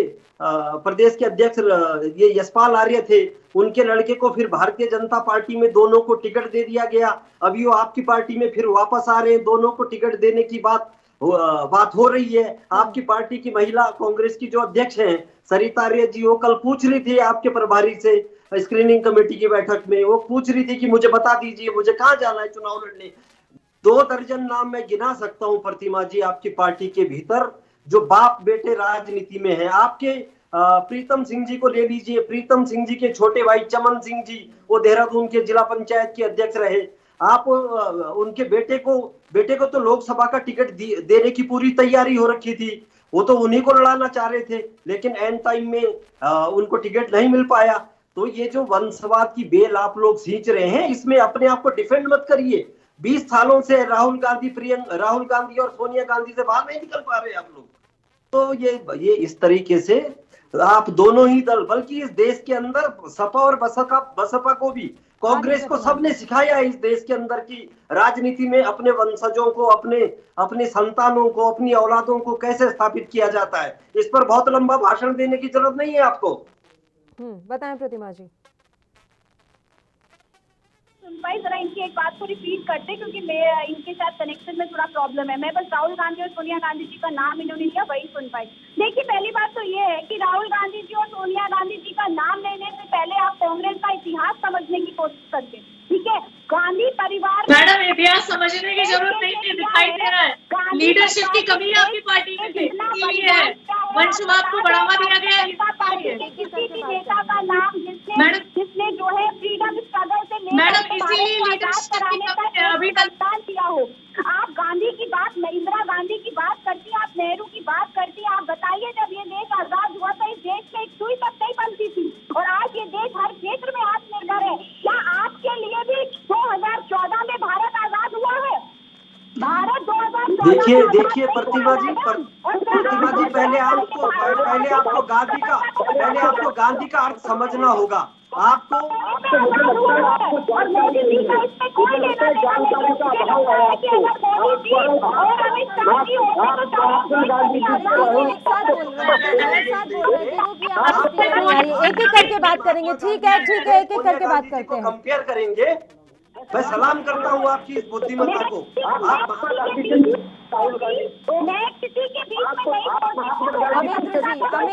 ये यशपाल आर्य थे, उनके लड़के को फिर भारतीय जनता पार्टी में दोनों को टिकट दे दिया गया। अभी वो आपकी पार्टी में फिर वापस आ रहे हैं, दोनों को टिकट देने की बात हो रही है। आपकी पार्टी की महिला कांग्रेस की जो अध्यक्ष हैं सरिता आर्य जी, वो कल पूछ रही थी आपके प्रभारी से स्क्रीनिंग कमेटी की बैठक में, वो पूछ रही थी कि मुझे बता दीजिए मुझे कहाँ जाना है चुनाव लड़ने। 2 दर्जन नाम मैं गिना सकता हूँ प्रतिमा जी आपकी पार्टी के भीतर जो बाप बेटे राजनीति में है। आपके प्रीतम सिंह जी को ले लीजिए, प्रीतम सिंह जी के छोटे भाई चमन सिंह जी, वो देहरादून के जिला पंचायत के अध्यक्ष रहे। आप उनके बेटे को तो लोकसभा का टिकट देने की पूरी तैयारी हो रखी थी, वो तो उन्हीं को लड़ाना चाह रहे थे, लेकिन एंड टाइम में उनको टिकट नहीं मिल पाया। तो ये जो वंशवाद की बेल आप लोग सींच रहे हैं, इसमें अपने आप को डिफेंड मत करिए। 20 सालों से राहुल गांधी और सोनिया गांधी से बाहर नहीं निकल पा रहे आप लोग। तो ये इस तरीके से आप दोनों ही दल, बल्कि इस देश के अंदर सपा और बसपा को भी, कांग्रेस को सबने सिखाया है इस देश के अंदर की राजनीति में अपने वंशजों को, अपने संतानों को, अपनी औलादों को कैसे स्थापित किया जाता है। इस पर बहुत लंबा भाषण देने की जरूरत नहीं है आपको। बताएं प्रतिमा जी। भाई जरा इनकी एक बात को रिपीट करते, क्योंकि मैं इनके साथ कनेक्शन में थोड़ा प्रॉब्लम है। मैं बस राहुल गांधी और सोनिया गांधी जी का नाम इन्होंने लिया, वही सुन पाई। देखिए, पहली बात तो ये है कि राहुल गांधी जी और सोनिया गांधी जी का नाम लेने से पहले आप कांग्रेस का इतिहास समझने की कोशिश करते, ठीक है? गांधी परिवार, मैडम इतिहास समझने की जरूरत नहीं है, दिखाई दे रहा है लीडरशिप की कमी आपकी पार्टी में है, वंशवाद को बढ़ावा दिया गया है। किसी भी नेता का नाम जिसने जो है फ्रीडम स्ट्रगल से मैडम इसीलिए लीडरशिप की कमी है। अभी क्षेत्र में आत्मनिर्भर है। क्या आपके लिए भी 2014 में भारत आजाद हुआ है? भारत 2014 देखिए प्रतिभा जी पहले आपको गांधी का अर्थ समझना होगा। आपको और मोदी जी का इसमें कोई लेना देना नहीं है। मुझे लगता है कि अगर मोदी जी और अमित शाह जी होते तो एक एक करके बात करेंगे। ठीक है एक एक करके बात करते हैं। कंपेयर करेंगे। मैं सलाम करता हूँ आपकी इस बुद्धिमत्ता को। मैं किसी के बीच में नहीं।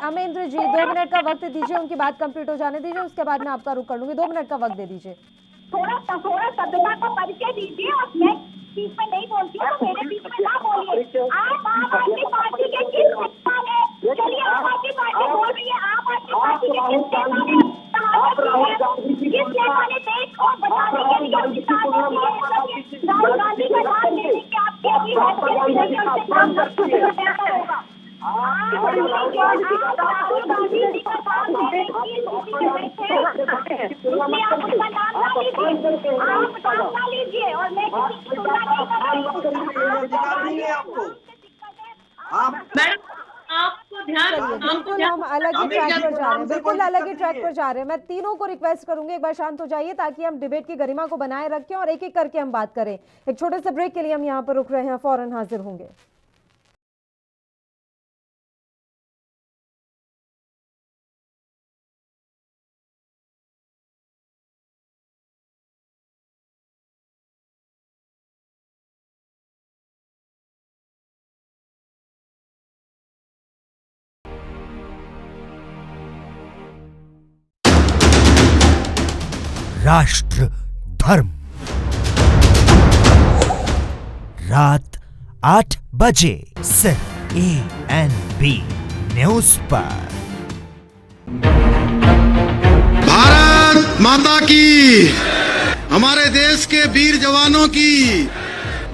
अमेंद्र जी 2 मिनट का वक्त दीजिए, उनकी बात कंप्लीट हो जाने दीजिए, उसके बाद मैं आपका रुख कर लूंगी। 2 मिनट का वक्त दे दीजिए। थोड़ा सभ्यता का परिचय दीजिए। और मैं बीच में नहीं बोलती हूँ, मेरे बीच में ना बोलिए। आप आम आदमी पार्टी के किस नेता है? चलिए आम आदमी पार्टी बोल रही है, आम आदमी पार्टी के किस नेता ने किस नेता ने देश को बचाने के लिए राहुल गांधी का नाम लेने के आपके अभी है काम होगा। राहुल गांधी जी का नाम लेने की आप उसका नाम ना लीजिए, आप नाम ना लीजिए। और मैं किसी की तुलना नहीं कर मैडम आपको बिल्कुल हम अलग ही ट्रैक पर जा रहे हैं, बिल्कुल अलग ही ट्रैक पर जा रहे हैं। मैं तीनों को रिक्वेस्ट करूंगी एक बार शांत हो जाइए, ताकि हम डिबेट की गरिमा को बनाए रखें और एक एक करके हम बात करें। एक छोटे से ब्रेक के लिए हम यहाँ पर रुक रहे हैं, फौरन हाजिर होंगे। राष्ट्र धर्म रात 8 बजे सिर्फ ANB न्यूज पर। भारत माता की, हमारे देश के वीर जवानों की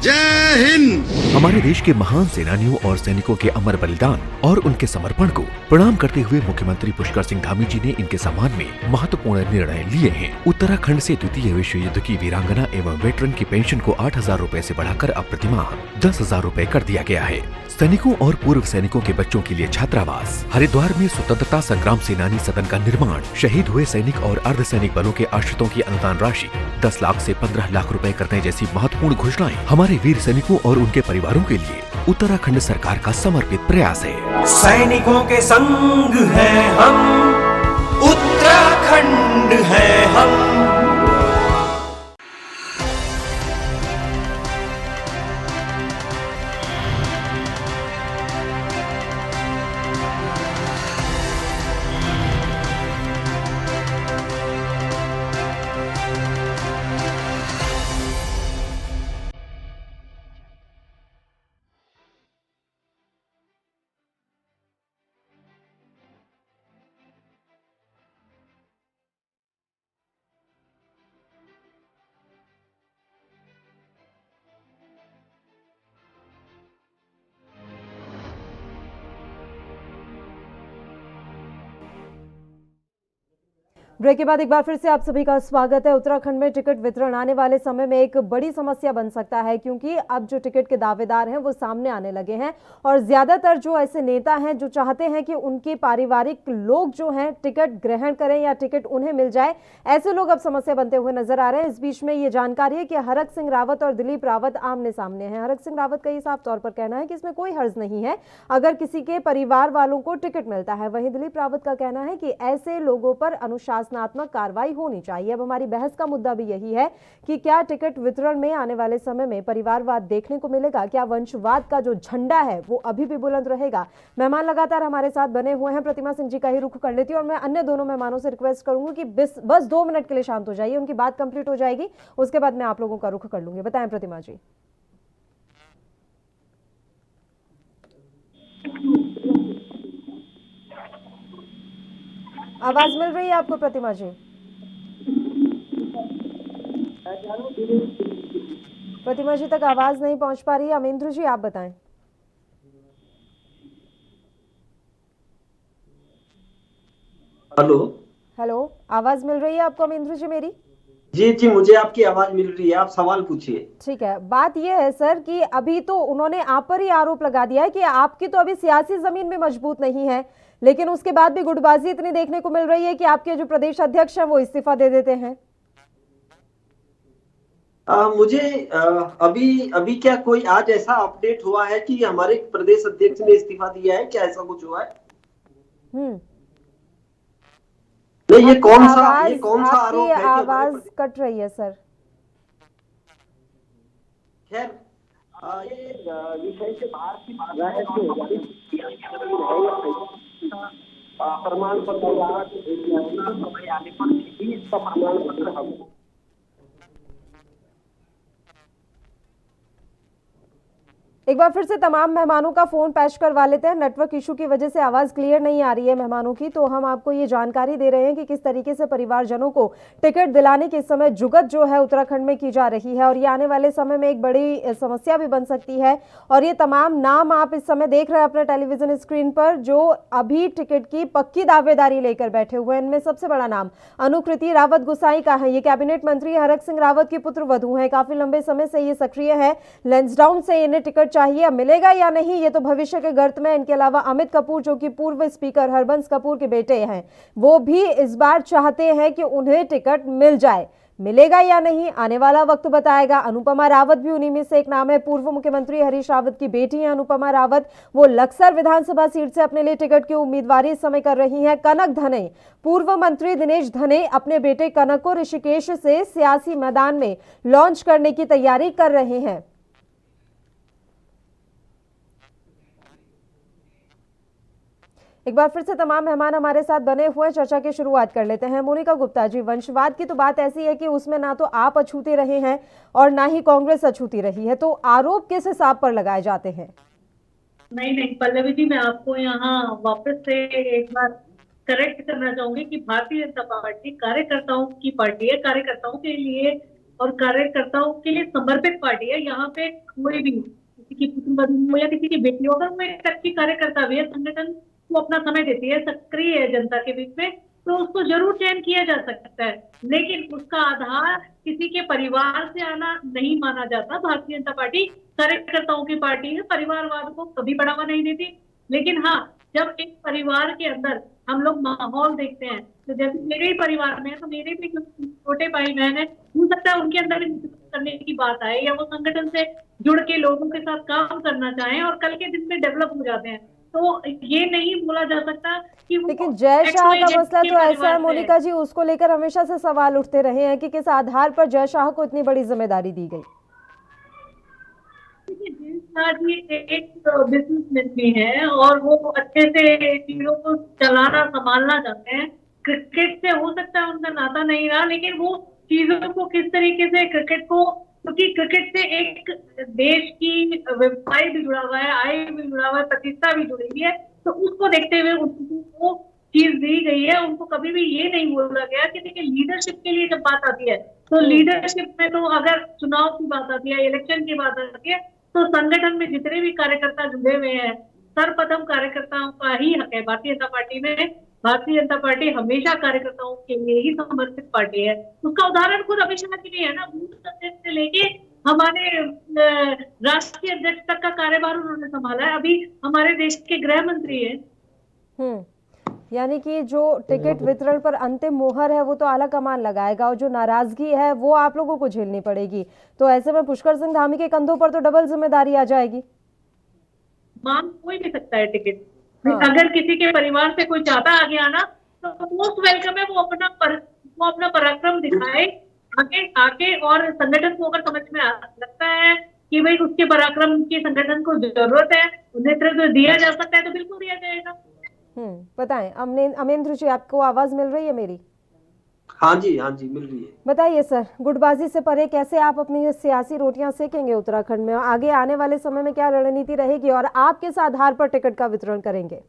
जय हिंद। हमारे देश के महान सेनानियों और सैनिकों के अमर बलिदान और उनके समर्पण को प्रणाम करते हुए मुख्यमंत्री पुष्कर सिंह धामी जी ने इनके सम्मान में महत्वपूर्ण निर्णय लिए हैं। उत्तराखंड से द्वितीय विश्व युद्ध की वीरांगना एवं वेटरन की पेंशन को 8,000 रूपए से बढ़ाकर अब प्रतिमाह 10,000 रूपए कर दिया गया है। सैनिकों और पूर्व सैनिकों के बच्चों के लिए छात्रावास, हरिद्वार में स्वतंत्रता संग्राम सेनानी सदन का निर्माण, शहीद हुए सैनिक और अर्धसैनिक बलों के आश्रितों की अनुदान राशि 10 लाख से 15 लाख रुपए करने जैसी महत्वपूर्ण घोषणाएं हमारे वीर सैनिकों और उनके परिवारों के लिए उत्तराखंड सरकार का समर्पित प्रयास है। सैनिकों के संग हैं हम, उत्तराखंड है हम। ब्रेक के बाद एक बार फिर से आप सभी का स्वागत है। उत्तराखंड में टिकट वितरण आने वाले समय में एक बड़ी समस्या बन सकता है, क्योंकि अब जो टिकट के दावेदार हैं वो सामने आने लगे हैं और ज्यादातर जो ऐसे नेता हैं जो चाहते हैं कि उनके पारिवारिक लोग जो हैं टिकट ग्रहण करें या टिकट उन्हें मिल जाए, ऐसे लोग अब समस्या बनते हुए नजर आ रहे हैं। इस बीच में ये जानकारी है कि हरक सिंह रावत और दिलीप रावत आमने सामने हैं। हरक सिंह रावत का ये साफ तौर पर कहना है कि इसमें कोई हर्ज नहीं है अगर किसी के परिवार वालों को टिकट मिलता है। वहीं दिलीप रावत का कहना है कि ऐसे लोगों पर अनुशासनात्मक कार्रवाई होनी चाहिए। अब हमारी बहस का मुद्दा भी यही है कि क्या टिकट वितरण में आने वाले समय में परिवारवाद देखने को मिलेगा, क्या वंशवाद का जो झंडा है वो अभी भी बुलंद रहेगा। मेहमान लगातार हमारे साथ बने हुए हैं, प्रतिमा सिंह जी का ही रुख कर लेती हूँ और मैं अन्य दोनों मेहमानों से रिक्वेस्ट करूंगी कि बस 2 मिनट के लिए शांत हो जाइए, उनकी बात कंप्लीट हो जाएगी, उसके बाद मैं आप लोगों का रुख कर लूंगी। बताएं प्रतिमा जी। आवाज मिल रही है आपको प्रतिमा जी? प्रतिमा जी तक आवाज नहीं पहुंच पा रही है। अमेंद्र जी आप बताएं। हेलो हेलो, आवाज मिल रही है आपको अमेंद्र जी मेरी? जी जी, मुझे आपकी आवाज मिल रही है, आप सवाल पूछिए। ठीक है, बात यह है सर कि अभी तो उन्होंने आप पर ही आरोप लगा दिया है कि आपकी तो अभी सियासी जमीन में मजबूत नहीं है, लेकिन उसके बाद भी गुटबाजी इतनी देखने को मिल रही है कि आपके जो प्रदेश अध्यक्ष हैं वो इस्तीफा दे देते हैं। मुझे अभी क्या कोई आज ऐसा अपडेट हुआ है कि हमारे प्रदेश अध्यक्ष ने इस्तीफा दिया है? क्या ऐसा कुछ हुआ है? नहीं, ये कौन सा आरोप है कि आवाज कट रही है सर। खैर, ये विषय से बाहर की बात है प्रमाण पत्र आने पर इसका प्रमाण पत्र हम एक बार फिर से तमाम मेहमानों का फोन पैच करवा लेते हैं, नेटवर्क इशू की वजह से आवाज क्लियर नहीं आ रही है मेहमानों की। तो हम आपको ये जानकारी दे रहे हैं कि किस तरीके से परिवारजनों को टिकट दिलाने की इस समय जुगत जो है उत्तराखंड में की जा रही है और ये आने वाले समय में एक बड़ी समस्या भी बन सकती है। और ये तमाम नाम आप इस समय देख रहे हैं अपने टेलीविजन स्क्रीन पर जो अभी टिकट की पक्की दावेदारी लेकर बैठे हुए हैं। इनमें सबसे बड़ा नाम अनुकृति रावत गुसाई का है। ये कैबिनेट मंत्री हरक सिंह रावत की पुत्र वधू है, काफी लंबे समय से ये सक्रिय है। लेंसडाउन से इन्हें टिकट चाहिए, मिलेगा या नहीं ये तो भविष्य के गर्त में। इनके अलावा अमित कपूर जो कि पूर्व स्पीकर हरबंस कपूर के बेटे हैं, वो भी इस बार चाहते हैं कि उन्हें टिकट मिल जाए। मिलेगा या नहीं आने वाला वक्त बताएगा। अनुपमा रावत भी उन्हीं में से एक नाम है। पूर्व मुख्यमंत्री हरीश रावत की बेटी हैं अनुपमा रावत, वो लक्सर विधानसभा सीट से अपने लिए टिकट की उम्मीदवारी इस समय कर रही हैं। कनक धने, पूर्व मंत्री दिनेश धने अपने बेटे कनक को ऋषिकेश से सियासी मैदान में लॉन्च करने की तैयारी कर रहे हैं। एक बार फिर से तमाम मेहमान हमारे साथ बने हुए हैं, चर्चा की शुरुआत कर लेते हैं। मोनिका गुप्ता जी, वंशवाद की तो बात ऐसी है कि उसमें ना तो आप अछूते रहे हैं और ना ही कांग्रेस अछूती रही है, तो आरोप किस हिसाब पर लगाए जाते हैं? नहीं पल्लवी जी, मैं आपको यहाँ वापस से एक बार करेक्ट करना चाहूंगी कि भारतीय जनता पार्टी कार्यकर्ताओं की पार्टी है, कार्यकर्ताओं के लिए और कार्यकर्ताओं के लिए समर्पित पार्टी है। यहाँ पे कोई भी किसी की पुत्र या किसी की बेटी होगा, वो एक अच्छी कार्यकर्ता भी है, संगठन वो अपना समय देती है, सक्रिय है जनता के बीच में, तो उसको जरूर चयन किया जा सकता है, लेकिन उसका आधार किसी के परिवार से आना नहीं माना जाता। भारतीय जनता पार्टी कार्यकर्ताओं की पार्टी है, परिवारवाद को कभी बढ़ावा नहीं देती। लेकिन हाँ, जब एक परिवार के अंदर हम लोग माहौल देखते हैं, तो जैसे मेरे ही परिवार में है, तो मेरे भी छोटे भाई बहन है, हो सकता है उनके अंदर भी करने की बात आए या वो संगठन से जुड़ के लोगों के साथ काम करना चाहें और कल के दिन में डेवलप हो जाते हैं। तो ये नहीं बोला जा सकता कि लेकिन जय शाह का मसला तो ऐसा है मोनिका जी, उसको लेकर हमेशा से सवाल उठते रहे हैं कि किस आधार पर जय शाह को इतनी बड़ी जिम्मेदारी दी गई। जय शाह जी एक बिजनेसमैन भी है और वो अच्छे से चीजों को चलाना संभालना चाहते हैं। क्रिकेट से हो सकता है उनका नाता नहीं रहा, लेकिन वो चीजों को किस तरीके से क्रिकेट को, क्योंकि क्रिकेट से एक देश की व्यवसाय भी जुड़ा हुआ है, आय भी जुड़ा हुआ है, प्रतिष्ठा भी जुड़ी हुई है, तो उसको देखते हुए उनको चीज दी गई है। उनको कभी भी ये नहीं बोला गया कि देखिए लीडरशिप के लिए जब बात आती है, तो लीडरशिप में तो अगर चुनाव की बात आती है, इलेक्शन की बात आती है, तो संगठन में जितने भी कार्यकर्ता जुड़े हुए हैं, सर्वप्रथम कार्यकर्ताओं का ही हक है भारतीय जनता पार्टी में। भारतीय जनता पार्टी हमेशा कार्यकर्ताओं के लिए ही समर्पित पार्टी है। उसका उदाहरण खुद अमित शाह जी है ना, बूथ अध्यक्ष से लेके हमारे राष्ट्रीय अध्यक्ष तक का कार्यभार उन्होंने संभाला है। अभी हमारे देश के गृह मंत्री है। यानी कि जो टिकट वितरण पर अंतिम मोहर है वो तो आला कमान लगाएगा और जो नाराजगी है वो आप लोगों को झेलनी पड़ेगी। तो ऐसे में पुष्कर सिंह धामी के कंधों पर तो डबल जिम्मेदारी आ जाएगी। मांग कोई भी सकता है टिकट। अगर किसी के परिवार से कोई चाहता आगे आना तो मोस्ट वेलकम है, वो अपना पराक्रम दिखाए आके और संगठन को अगर समझ में लगता है कि भाई उसके पराक्रम की संगठन को जरूरत है, नेतृत्व दिया जा सकता है, तो बिल्कुल दिया जाएगा। बताएं अमेंद्र जी, आपको आवाज मिल रही है मेरी? हाँ जी मिल रही है। बताइए सर, गुटबाजी से परे कैसे आप अपनी सियासी रोटियां सेकेंगे उत्तराखंड में? आगे आने वाले समय में क्या रणनीति रहेगी और आप किस आधार पर टिकट का वितरण करेंगे?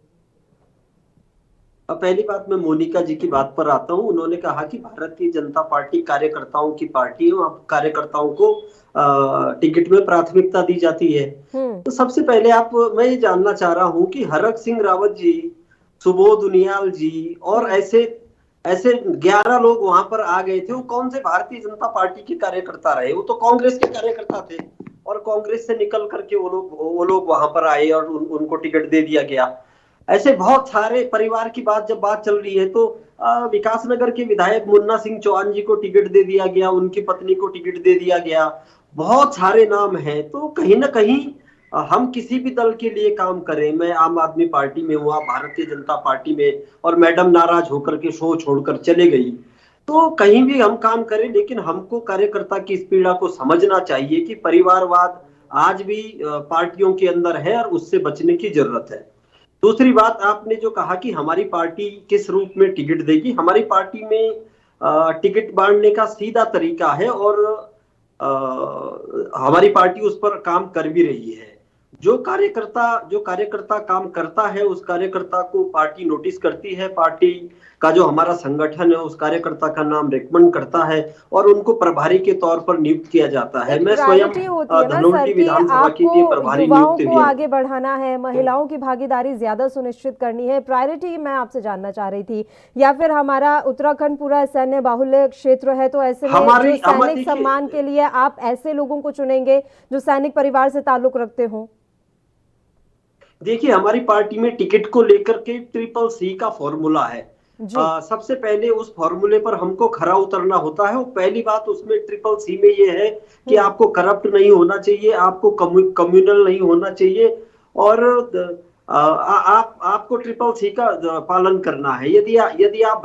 अब पहली बात मैं मोनिका जी की बात पर आता हूँ। उन्होंने कहा कि भारतीय जनता पार्टी कार्यकर्ताओं की पार्टी है, वहाँ कार्यकर्ताओं को टिकट में प्राथमिकता दी जाती है। तो सबसे पहले मैं ये जानना चाह रहा हूँ कि हरक सिंह रावत जी, सुबोध उनियाल जी और ऐसे ऐसे 11 लोग वहां पर आ गए थे। वो कौन से भारतीय जनता पार्टी के कार्यकर्ता रहे? वो तो कांग्रेस के कार्यकर्ता थे और कांग्रेस से निकल करके वो लोग वहां पर आए और उनको टिकट दे दिया गया। ऐसे बहुत सारे परिवार की जब बात चल रही है तो विकासनगर के विधायक मुन्ना सिंह चौहान जी को टिकट दे दिया गया, उनकी पत्नी को टिकट दे दिया गया। बहुत सारे नाम हैं। तो कहीं ना कहीं हम किसी भी दल के लिए काम करें, मैं आम आदमी पार्टी में हूँ, आप भारतीय जनता पार्टी में, और मैडम नाराज होकर के शो छोड़कर चले गई, तो कहीं भी हम काम करें, लेकिन हमको कार्यकर्ता की इस पीड़ा को समझना चाहिए कि परिवारवाद आज भी पार्टियों के अंदर है और उससे बचने की जरूरत है। दूसरी बात, आपने जो कहा कि हमारी पार्टी किस रूप में टिकट देगी, हमारी पार्टी में टिकट बांटने का सीधा तरीका है और हमारी पार्टी उस पर काम कर भी रही है। जो कार्यकर्ता काम करता है उस कार्यकर्ता को पार्टी नोटिस करती है, पार्टी का जो हमारा संगठन है उस कार्यकर्ता का नाम रिकमेंड करता है और उनको प्रभारी के तौर पर नियुक्त किया जाता है। मैं स्वयं धनौल्टी विधानसभा के लिए प्रभारी नियुक्त को आगे बढ़ाना है, महिलाओं की भागीदारी ज्यादा सुनिश्चित करनी है, प्रायोरिटी मैं आपसे जानना चाह रही थी। या फिर हमारा उत्तराखंड पूरा सैन्य बाहुल्य क्षेत्र है, तो ऐसे में जो सैनिक सम्मान के लिए आप ऐसे लोगों को चुनेंगे जो सैनिक परिवार से ताल्लुक रखते हो? देखिए, हमारी पार्टी में टिकट को लेकर के CCC का फॉर्मूला है। सबसे पहले उस फॉर्मूले पर हमको खरा उतरना होता है। पहली बात उसमें CCC में ये है कि आपको करप्ट नहीं होना चाहिए, आपको कम्युनल नहीं होना चाहिए और आपको CCC का पालन करना है। यदि आप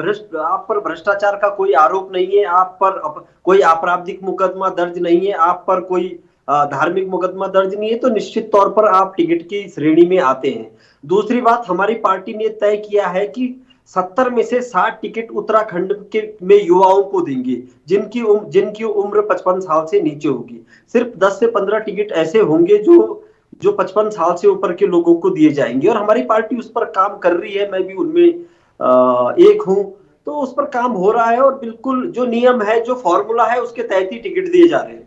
पर भ्रष्टाचार का कोई आरोप नहीं है, आप पर कोई आपराधिक मुकदमा दर्ज नहीं है, आप पर कोई धार्मिक मुकदमा दर्ज नहीं है, तो निश्चित तौर पर आप टिकट की श्रेणी में आते हैं। दूसरी बात, हमारी पार्टी ने तय किया है कि 70 में से 60 टिकट उत्तराखंड के में युवाओं को देंगे जिनकी उम्र 55 साल से नीचे होगी। सिर्फ 10 से 15 टिकट ऐसे होंगे जो 55 साल से ऊपर के लोगों को दिए जाएंगे और हमारी पार्टी उस पर काम कर रही है। मैं भी उनमें एक हूं, तो उस पर काम हो रहा है और बिल्कुल जो नियम है, जो फॉर्मूला है, उसके तहत ही टिकट दिए जा रहे हैं।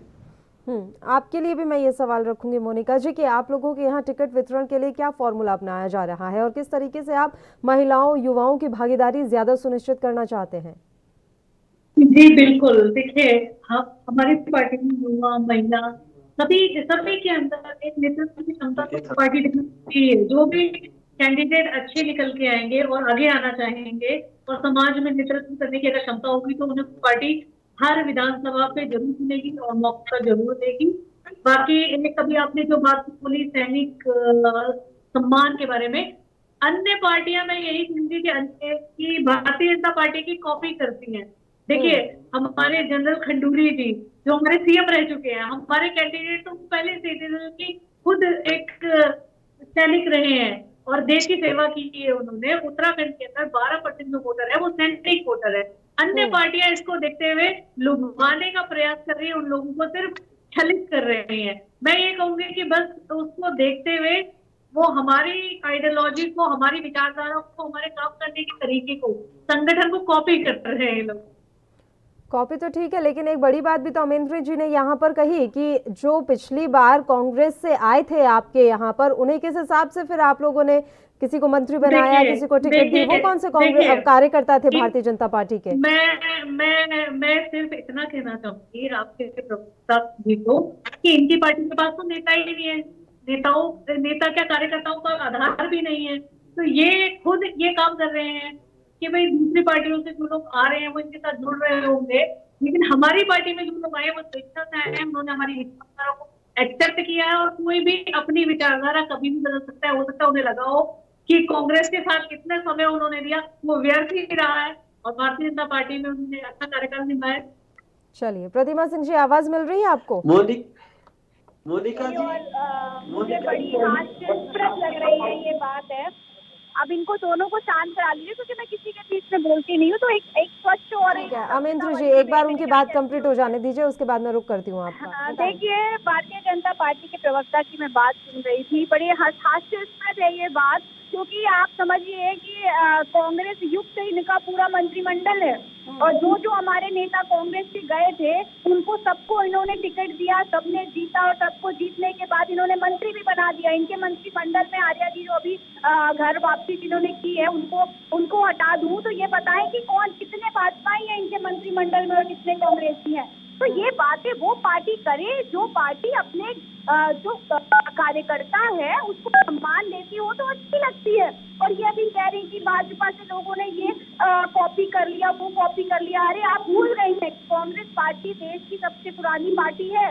आपके लिए भी मैं ये सवाल रखूंगी मोनिका जी कि आप लोगों के यहाँ टिकट वितरण के लिए क्या फॉर्मूला अपनाया जा रहा है और किस तरीके से आप महिलाओं युवाओं की भागीदारी ज्यादा सुनिश्चित करना चाहते हैं? जी बिल्कुल, देखिए हमारी पार्टी में युवा महिला सभी के अंदर एक नेतृत्व की क्षमता तो पार्टी दिखती है। जो भी कैंडिडेट अच्छे निकल के आएंगे और आगे आना चाहेंगे और समाज में नेतृत्व करने की अगर क्षमता होगी तो उन्हें पार्टी हर विधानसभा पे जरूर सुनेगी और मौका जरूर देगी। बाकी कभी आपने जो बात बोली सैनिक सम्मान के बारे में, अन्य पार्टियां मैं यही कहूंगी कि भारतीय जनता पार्टी की कॉपी करती हैं। देखिए, हमारे जनरल खंडूरी जी जो हमारे सीएम रह चुके हैं, हमारे कैंडिडेट तो पहले से थे, खुद एक सैनिक रहे हैं और देश की सेवा की है उन्होंने। उत्तराखंड के अंदर 12% जो वोटर है वो सैनिक वोटर है। अन्य पार्टियां इसको देखते हुए लुभाने का प्रयास कर रही है, उन लोगों को सिर्फ छलित कर रही हैं। मैं ये कहूंगी कि बस उसको देखते हुए वो हमारी आइडियोलॉजी को, हमारी विचारधारा को, हमारे काम करने के तरीके को, संगठन को कॉपी कर रहे हैं लोग। कॉपी तो ठीक है, लेकिन एक बड़ी बात भी तो अमेंद्र जी ने यहाँ पर कही कि जो पिछली बार कांग्रेस से आए थे आपके यहाँ पर, उन्हें किस हिसाब से फिर आप लोगों ने किसी को मंत्री बनाया, किसी को टिकट दी? वो कौन से कांग्रेस कार्यकर्ता थे भारतीय जनता पार्टी के? मैं सिर्फ इतना कहना चाहूंगी आपके प्रवक्ता जी को कि इनकी पार्टी के पास तो नेता ही नहीं है, नेता क्या कार्यकर्ताओं का आधार भी नहीं है। तो ये खुद ये काम कर रहे हैं कि भाई दूसरी पार्टियों से जो लोग आ रहे हैं वो इनके साथ जुड़ रहे होंगे, लेकिन हमारी पार्टी में जो लोग आए वो स्वेच्छा से आए हैं, उन्होंने हमारी विचारधारा को एक्सेप्ट किया है और कोई भी अपनी विचारधारा कभी भी बदल सकता है। हो सकता है उन्हें लगा हो कि कांग्रेस के साथ कितने समय उन्होंने दिया वो व्यर्थ ही रहा है और भारतीय जनता पार्टी में उन्होंने अच्छा कार्यकाल निभाया। चलिए, प्रतिमा सिंह जी आवाज मिल रही है आपको? मोनिका जी, मुझे बड़ी हास्यास्पद लग रही है ये बात है। अब इनको दोनों को शांत करा लीजिए क्योंकि मैं किसी के बीच में बोलती नहीं हूँ। तो एक स्वच्छ और अमेंद्र जी एक बार उनकी बात कंप्लीट हो जाने दीजिए, उसके बाद मैं रुक करती हूँ आपका। देखिए, भारतीय जनता पार्टी के प्रवक्ता की मैं बात सुन रही थी, बड़ी हास्यास्पद है ये बात क्योंकि आप समझिए कि कांग्रेस युक्त इनका पूरा मंत्रिमंडल है और जो जो हमारे नेता कांग्रेस से गए थे उनको सबको इन्होंने टिकट दिया, सबने जीता और सबको जीतने के बाद इन्होंने मंत्री भी बना दिया। इनके मंत्रिमंडल में आर्या जी जो अभी घर वापसी जिन्होंने की है उनको हटा दूं तो ये बताएं कि कौन कितने भाजपाई हैं इनके मंत्रिमंडल में और कितने कांग्रेसी हैं। तो ये बातें वो पार्टी करे जो पार्टी अपने जो कार्यकर्ता है उसको सम्मान देती हो तो अच्छी लगती है। और ये अभी कह रही कि भाजपा से लोगों ने ये कॉपी कर लिया, वो कॉपी कर लिया। अरे आप भूल गई हैं कांग्रेस पार्टी देश की सबसे पुरानी पार्टी है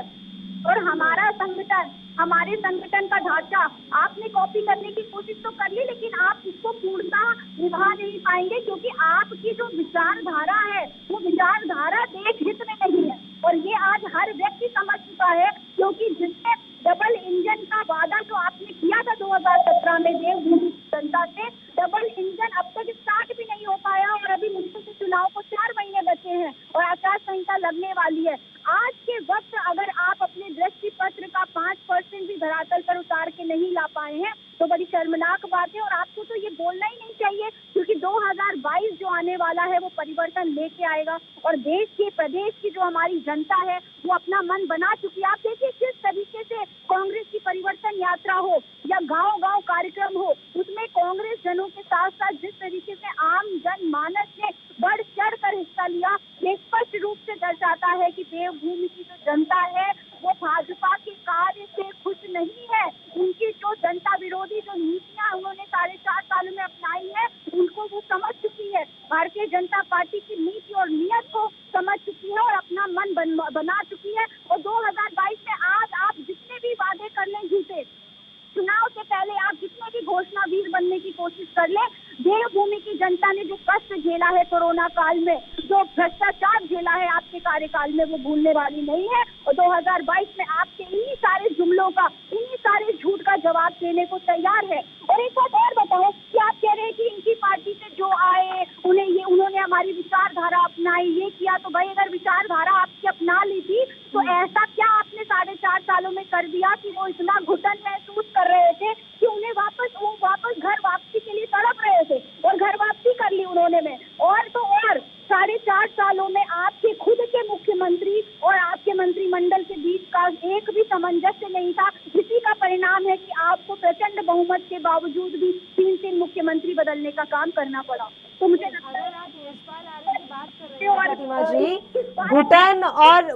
और हमारा संगठन, हमारे संगठन का ढांचा आपने कॉपी करने की कोशिश तो कर ली, लेकिन आप इसको पूर्णतः निभा नहीं पाएंगे क्योंकि आपकी जो विचारधारा है वो विचारधारा देश हित में नहीं है। और ये आज हर व्यक्ति समझ चुका है क्योंकि जिसने डबल इंजन का वादा जो आपने किया था 2017 में देवभूमि जनता से, डबल इंजन अब तक स्टार्ट भी नहीं हो पाया और अभी मुश्किल से चुनाव को 4 महीने बचे हैं और आचार संहिता लगने वाली है। आज के वक्त अगर आप अपने दृष्टि पत्र का 5% भी धरातल पर उतार के नहीं ला पाए हैं तो बड़ी शर्मनाक बात है और आपको तो ये बोलना ही नहीं चाहिए क्योंकि 2022 जो आने वाला है वो परिवर्तन लेके आएगा और देश की प्रदेश की जो हमारी जनता है वो अपना मन बना चुकी है। आप देखिए किस तरीके से कांग्रेस की परिवर्तन यात्रा हो या गांव-गांव कार्यक्रम हो उसमें कांग्रेस जनों के साथ साथ जिस तरीके से आम जनमानस ने बढ़ चढ़ कर हिस्सा लिया ये स्पष्ट रूप से दर्शाता है कि देवभूमि की जो जनता है वो भाजपा के कार्य से खुश नहीं है। उनकी जो जनता विरोधी जो नीतियां उन्होंने 4.5 सालों में अपनाई है उनको वो समझ चुकी है। भारतीय जनता पार्टी की नीति और नियत को समझ चुकी है और अपना मन बना चुकी है। और 2022 में आज आप जितने भी वादे कर लें झूठे, चुनाव से पहले आप जितने भी घोषणा वीर बनने की कोशिश कर ले, देवभूमि की जनता ने जो कष्ट झेला है कोरोना काल में, जो भ्रष्टाचार झेला है आपके कार्यकाल में वो भूलने वाली नहीं है। और 2022 में आपके इन्हीं सारे जुमलों का, इन्हीं सारे झूठ का जवाब देने को तैयार है। और एक बात और बताओ कि आप कह रहे हैं कि इनकी पार्टी से जो आए उन्होंने हमारी विचारधारा अपनाई, ये किया। तो भाई अगर विचारधारा आपकी अपना ली थी तो ऐसा क्या आपने 4.5 सालों में कर दिया कि वो इतना घुटन महसूस कर रहे थे कि उन्हें वापस घर वापसी के लिए तड़प रहे थे और घर वापसी कर ली उन्होंने में। और तो और 4.5 सालों में आपके खुद के मुख्यमंत्री और आपके मंत्रिमंडल के बीच का एक भी सामंजस्य नहीं था। इसी का परिणाम है कि आपको प्रचंड बहुमत के बावजूद भी 3 मुख्यमंत्री बदलने का काम करना पड़ा। तो मुझे प्रतिमा जी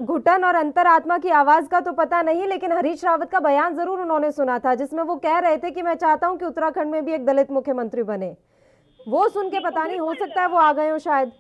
घुटन और अंतरात्मा की आवाज का तो पता नहीं, लेकिन हरीश रावत का बयान जरूर उन्होंने सुना था जिसमें वो कह रहे थे कि मैं चाहता हूं कि उत्तराखंड में भी एक दलित मुख्यमंत्री बने। वो सुन के पता नहीं, हो सकता है वो आ गए हो शायद।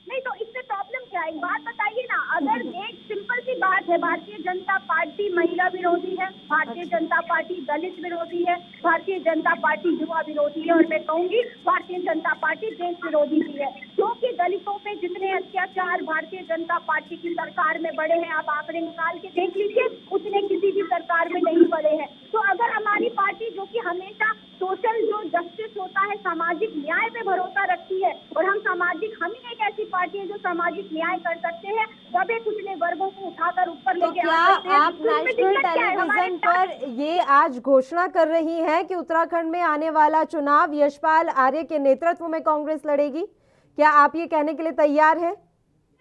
नहीं तो इससे प्रॉब्लम क्या है, एक बात बताइए ना। अगर एक सिंपल सी बात है, भारतीय जनता पार्टी महिला विरोधी है, भारतीय जनता पार्टी दलित विरोधी है, भारतीय जनता पार्टी युवा विरोधी है और मैं कहूंगी भारतीय जनता पार्टी देश विरोधी भी है क्योंकि दलितों पे जितने अत्याचार भारतीय जनता पार्टी की सरकार में बढ़े हैं, आप आंकड़े निकाल के देख लीजिए, उतने किसी भी सरकार में नहीं बढ़े हैं। तो अगर हमारी पार्टी जो कि हमेशा सोशल जो जस्टिस होता है, सामाजिक न्याय पे भरोसा रखती है और हम ही एक ऐसी पार्टी है जो सामाजिक न्याय कर सकते हैं, दबे कुचले वर्गों को उठाकर ऊपर लेके क्या आप नेशनल टेलीविजन पर ये आज घोषणा कर रही हैं कि उत्तराखंड में आने वाला चुनाव यशपाल आर्य के नेतृत्व में कांग्रेस लड़ेगी? क्या आप ये कहने के लिए तैयार हैं?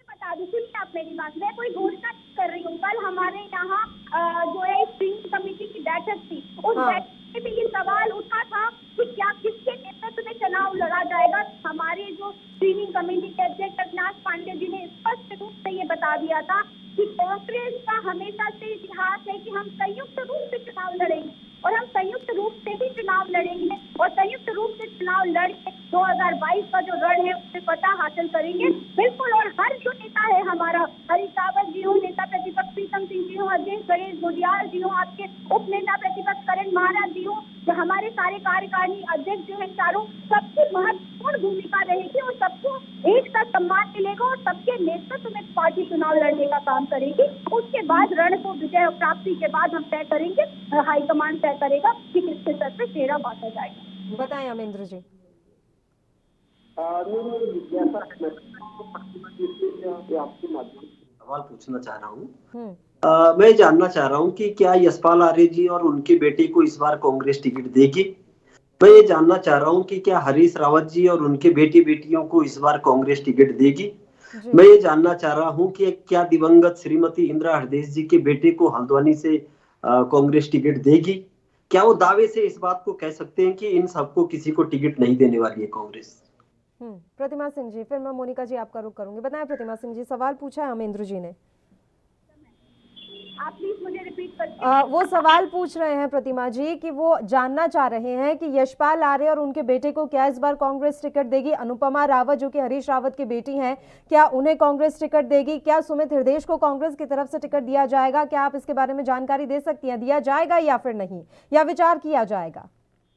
बता दूं, सुनिए आप मेरी बात, मैं कोई घोषणा कर रही हूँ। कल हमारे यहाँ जो है स्क्रीनिंग कमेटी की बैठक थी, उस बैठक में भी ये सवाल उठा था कि क्या किसके नेतृत्व में चुनाव लड़ा जाएगा। हमारे जो स्क्रीनिंग कमेटी के अध्यक्ष अविनाश पांडे जी ने स्पष्ट रूप से ये बता दिया था कि कांग्रेस का हमेशा से इतिहास है कि हम संयुक्त रूप से चुनाव लड़ेंगे और हम संयुक्त रूप से भी चुनाव लड़ेंगे और संयुक्त रूप से चुनाव लड़के 2022 का जो रण है उससे पता हासिल करेंगे। बिल्कुल। और हर जो नेता है हमारा, हरीश रावत जी हो, नेता प्रतिपक्ष प्रीतम सिंह जी हो, अध्यक्ष गणेश गुडियाल जी हो, आपके उप नेता प्रतिपक्ष करण महाराज जी हो, जो हमारे सारे कार्यकारिणी अध्यक्ष जो है चारों, सबकी महत्वपूर्ण भूमिका रहेगी और सबको एक साथ सम्मान मिलेगा और सबके नेतृत्व में पार्टी चुनाव लड़ने का काम करेगी। उसके बाद रण को विजय प्राप्ति के बाद हम तय करेंगे, हाईकमान तय करेगा कि किसके सर पे शेरा बांटा जाएगा। बताएं अमेंद्र जी। आपके माध्यम से सवाल पूछना चाह रहा हूँ। मैं जानना चाह रहा हूँ कि क्या यशपाल आर्य जी और उनके बेटे को इस बार कांग्रेस टिकट देगी? मैं ये जानना चाह रहा हूँ कि क्या हरीश रावत जी और उनके बेटी बेटियों को इस बार कांग्रेस टिकट देगी। मैं ये जानना चाह रहा हूँ कि क्या दिवंगत श्रीमती इंदिरा हृदयेश जी के बेटे को हल्द्वानी से कांग्रेस टिकट देगी। क्या वो दावे से इस बात को कह सकते हैं कि इन सबको किसी को टिकट नहीं देने वाली है कांग्रेस। प्रतिमा सिंह जी, फिर मैं मोनिका जी आपका रुख करूंगी। बताएं प्रतिमा सिंह जी, सवाल पूछा है अमेंद्र जी ने, आप प्लीज मुझे रिपीट कर। वो सवाल पूछ रहे हैं प्रतिमा जी कि वो जानना चाह रहे हैं कि यशपाल आर्य और उनके बेटे को क्या इस बार कांग्रेस टिकट देगी। अनुपमा रावत जो कि हरीश रावत की बेटी हैं, क्या उन्हें कांग्रेस टिकट देगी। क्या सुमित हृदयेश को कांग्रेस की तरफ से टिकट दिया जाएगा। क्या आप इसके बारे में जानकारी दे सकती हैं, दिया जाएगा या फिर नहीं, या विचार किया जाएगा।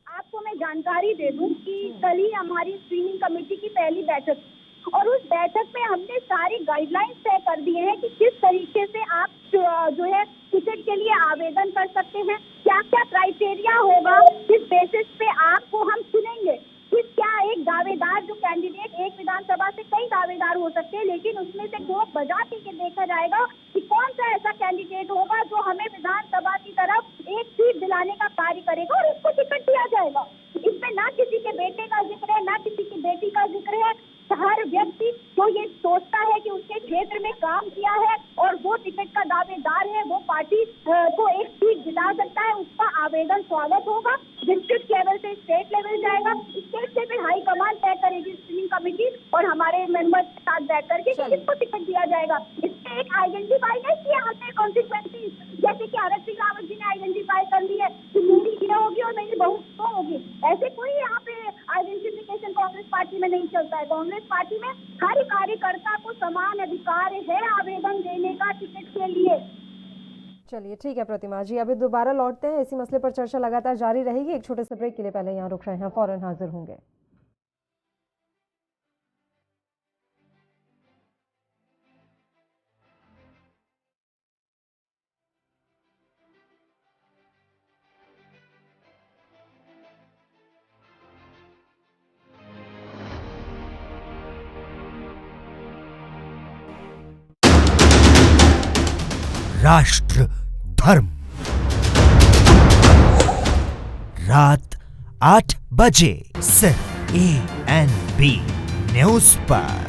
आपको मैं जानकारी दे दूं कि कल ही हमारी स्क्रीनिंग कमेटी की पहली बैठक, और उस बैठक में हमने सारी गाइडलाइंस तय कर दिए हैं कि किस तरीके से आप जो है टिकट के लिए आवेदन कर सकते हैं, क्या क्या क्राइटेरिया होगा, किस बेसिस पे आपको हम चुनेंगे। क्या एक दावेदार जो कैंडिडेट, एक विधानसभा से कई दावेदार हो सकते हैं, लेकिन उसमें से दो बजा के देखा जाएगा कि कौन सा ऐसा कैंडिडेट होगा जो हमें विधानसभा की तरफ एक सीट दिलाने का कार्य करेगा और उसको टिकट दिया जाएगा। इसमें ना किसी के बेटे का जिक्र है, ना किसी की बेटी का जिक्र है। हर व्यक्ति जो ये सोचता है कि उसके क्षेत्र में काम किया है और वो टिकट का दावेदार है, वो पार्टी को एक सीट जिता सकता है, उसका आवेदन स्वागत होगा। डिस्ट्रिक्ट लेवल से स्टेट लेवल जाएगा, स्टेट से फिर हाई कमान तय करेगी स्क्रीनिंग कमेटी और हमारे मेंबर्स के साथ बैठ करके किसको टिकट दिया जाएगा। इसमें एक आइडेंटिफाई नहीं किया हमने कॉन्सिक्वेंसी, जैसे कि हरीश सिंह रावत जी ने आइडेंटिफाई कर ली है कि मेरी ये होगी और मेरी बहू तो होगी। ऐसे कोई यहाँ पे आइडेंटिफिकेशन कांग्रेस पार्टी में नहीं चलता है। कांग्रेस पार्टी में हर कार्यकर्ता को समान अधिकार है आवेदन देने का टिकट के लिए। चलिए ठीक है प्रतिमा जी, अभी दोबारा लौटते हैं, इसी मसले पर चर्चा लगातार जारी रहेगी। एक छोटे से ब्रेक के लिए पहले यहाँ रुक रहे हैं, फौरन हाजिर होंगे। राष्ट्र धर्म रात 8 बजे सिर्फ ANB न्यूज पर।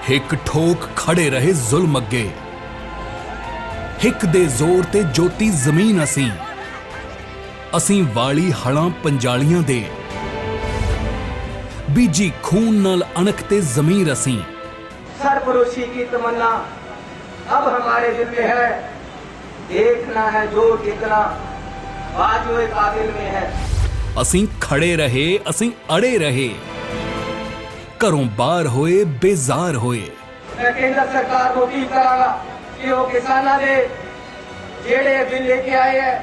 हिक ठोक खड़े रहे जुल्म अगे, हिक दे जोर ते जोती जमीन असी वाली हड़ां पंजालियां दे, बीजी खून नाल अणकते जमीर असी। सरफरोशी की तमन्ना अब हमारे दिल में है, देखना है जो कितना बाजुए काबिल में है। असी खड़े रहे, असी अड़े रहे, घरों बाहर होए बेजार होए। मैं केंद्र सरकार को अपील करांगा कि वो किसानां दे जेड़े बिल लेके आए हैं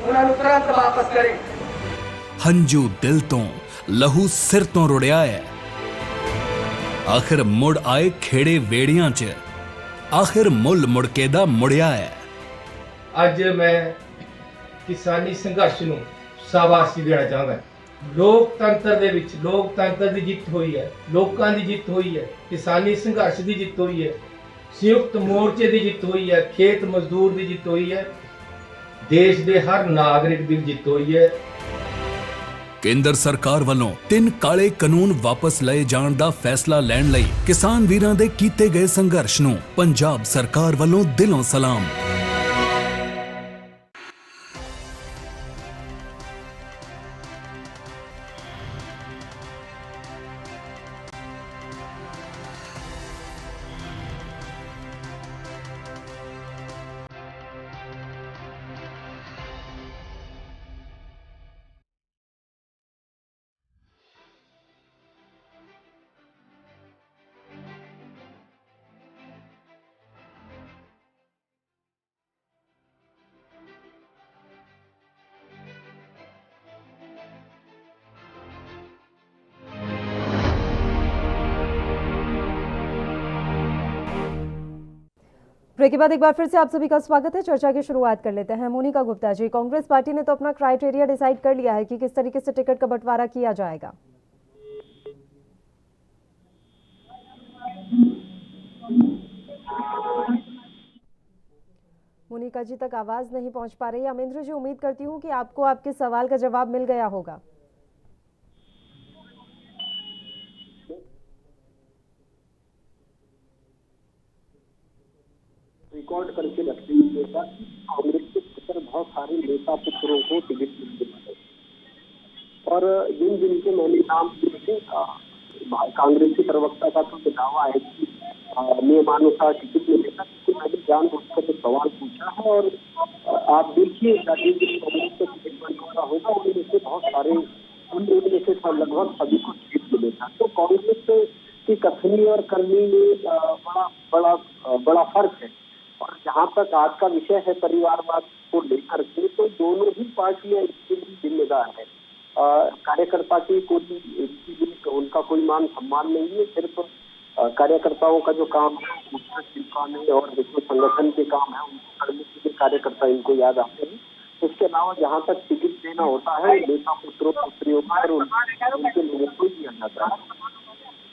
उन्हें तुरंत वापस करें। हंजू दिल तो लहू सिर तो रुड़िया है, आखिर मुड़ आए खेड़े वेड़ियां च, आखिर मुल मुड़के दा मुड़िया है। अज मैं किसानी संघर्ष नूं शाबाशी देना चाहंदा। लोकतंत्र दे विच लोकतंत्र दी जिੱਤ होई है, लोकां दी जिੱਤ होई है, किसानी संघर्ष दी जिੱਤ होई है, संयुक्त मोर्चे दी जिੱਤ होई है, खेत मजदूर दी जिੱਤ होई है, देश दे हर नागरिक दी जिੱਤ होई है। केंद्र सरकार वालों 3 काले कानून वापस लए जाण दा फैसला लैण लई किसान वीरां दे कीते गए संघर्ष नूं पंजाब सरकार वालों दिलों सलाम। ब्रेक के बाद एक बार फिर से आप सभी का स्वागत है। चर्चा की शुरुआत कर लेते हैं। मोनिका गुप्ता जी, कांग्रेस पार्टी ने तो अपना क्राइटेरिया डिसाइड कर लिया है कि किस तरीके से टिकट का बंटवारा किया जाएगा। मोनिका जी तक आवाज नहीं पहुंच पा रही। अमेंद्र जी, उम्मीद करती हूं कि आपको आपके सवाल का जवाब मिल गया होगा। रिकॉर्ड करके रखते हैं कांग्रेस के भीतर बहुत सारे नेता पुत्रों को टिकट मिलने वाले और जिन जिनके मैंने नाम लिए कांग्रेस के प्रवक्ता का तो दावा है कि नियमानुसार टिकट मिलेगा, क्योंकि मैंने जानबूझकर तो सवाल पूछा है और आप देखिए कांग्रेस का टिकट बंटवारा होगा उनमें से बहुत सारे उनमें से लगभग सभी को टिकट मिलेगा। तो कांग्रेस की कथनी और करनी में बड़ा फर्क है। और जहाँ तक आज का विषय है परिवारवाद को लेकर के, तो दोनों ही पार्टियां इसके लिए जिम्मेदार है। कार्यकर्ता की कोई उनका कोई मान सम्मान नहीं है, सिर्फ कार्यकर्ताओं का जो काम है उसका चिपकाने और जो संगठन के काम है उनको करने के लिए कार्यकर्ता इनको याद आते हैं। इसके अलावा जहाँ तक टिकट देना होता है नेता पुत्रों पुत्रियों का और उनके लोगों को ही दिया जाता है।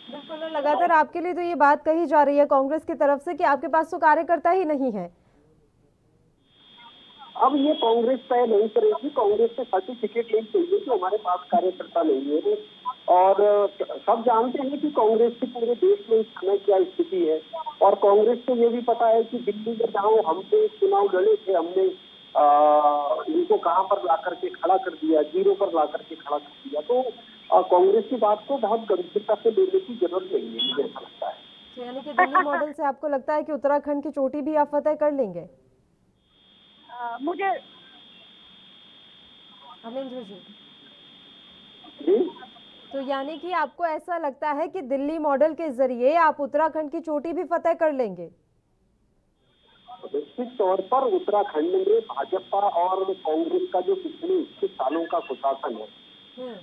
बिल्कुल, लगातार आपके लिए तो ये बात कही जा रही है कांग्रेस की तरफ से कि आपके पास तो कार्यकर्ता ही नहीं है। अब ये कांग्रेस तय नहीं करेगी, कांग्रेस से सर्टिफिकेट नहीं चाहिए कि हमारे पास कार्यकर्ता नहीं है। और सब जानते हैं कि कांग्रेस की पूरे देश में इस समय क्या स्थिति है और कांग्रेस को ये भी पता है कि दिल्ली में जहाँ हमने चुनाव लड़े थे हमने इनको कहाँ पर ला करके खड़ा कर दिया, जीरो पर ला करके खड़ा कर दिया। तो कांग्रेस की बात को बहुत गंभीरता से लेने की जरूरत नहीं है, मुझे ऐसा लगता है। तो यानी कि दिल्ली मॉडल से आपको लगता है कि उत्तराखंड की चोटी भी आप फतेह कर लेंगे? मुझे अमेंद्र जी, तो यानी कि आपको ऐसा लगता है कि दिल्ली मॉडल के जरिए आप उत्तराखंड की चोटी भी फतेह कर लेंगे? निश्चित तौर पर उत्तराखंड में भाजपा और कांग्रेस का जो पिछले 21 सालों का कुशासन है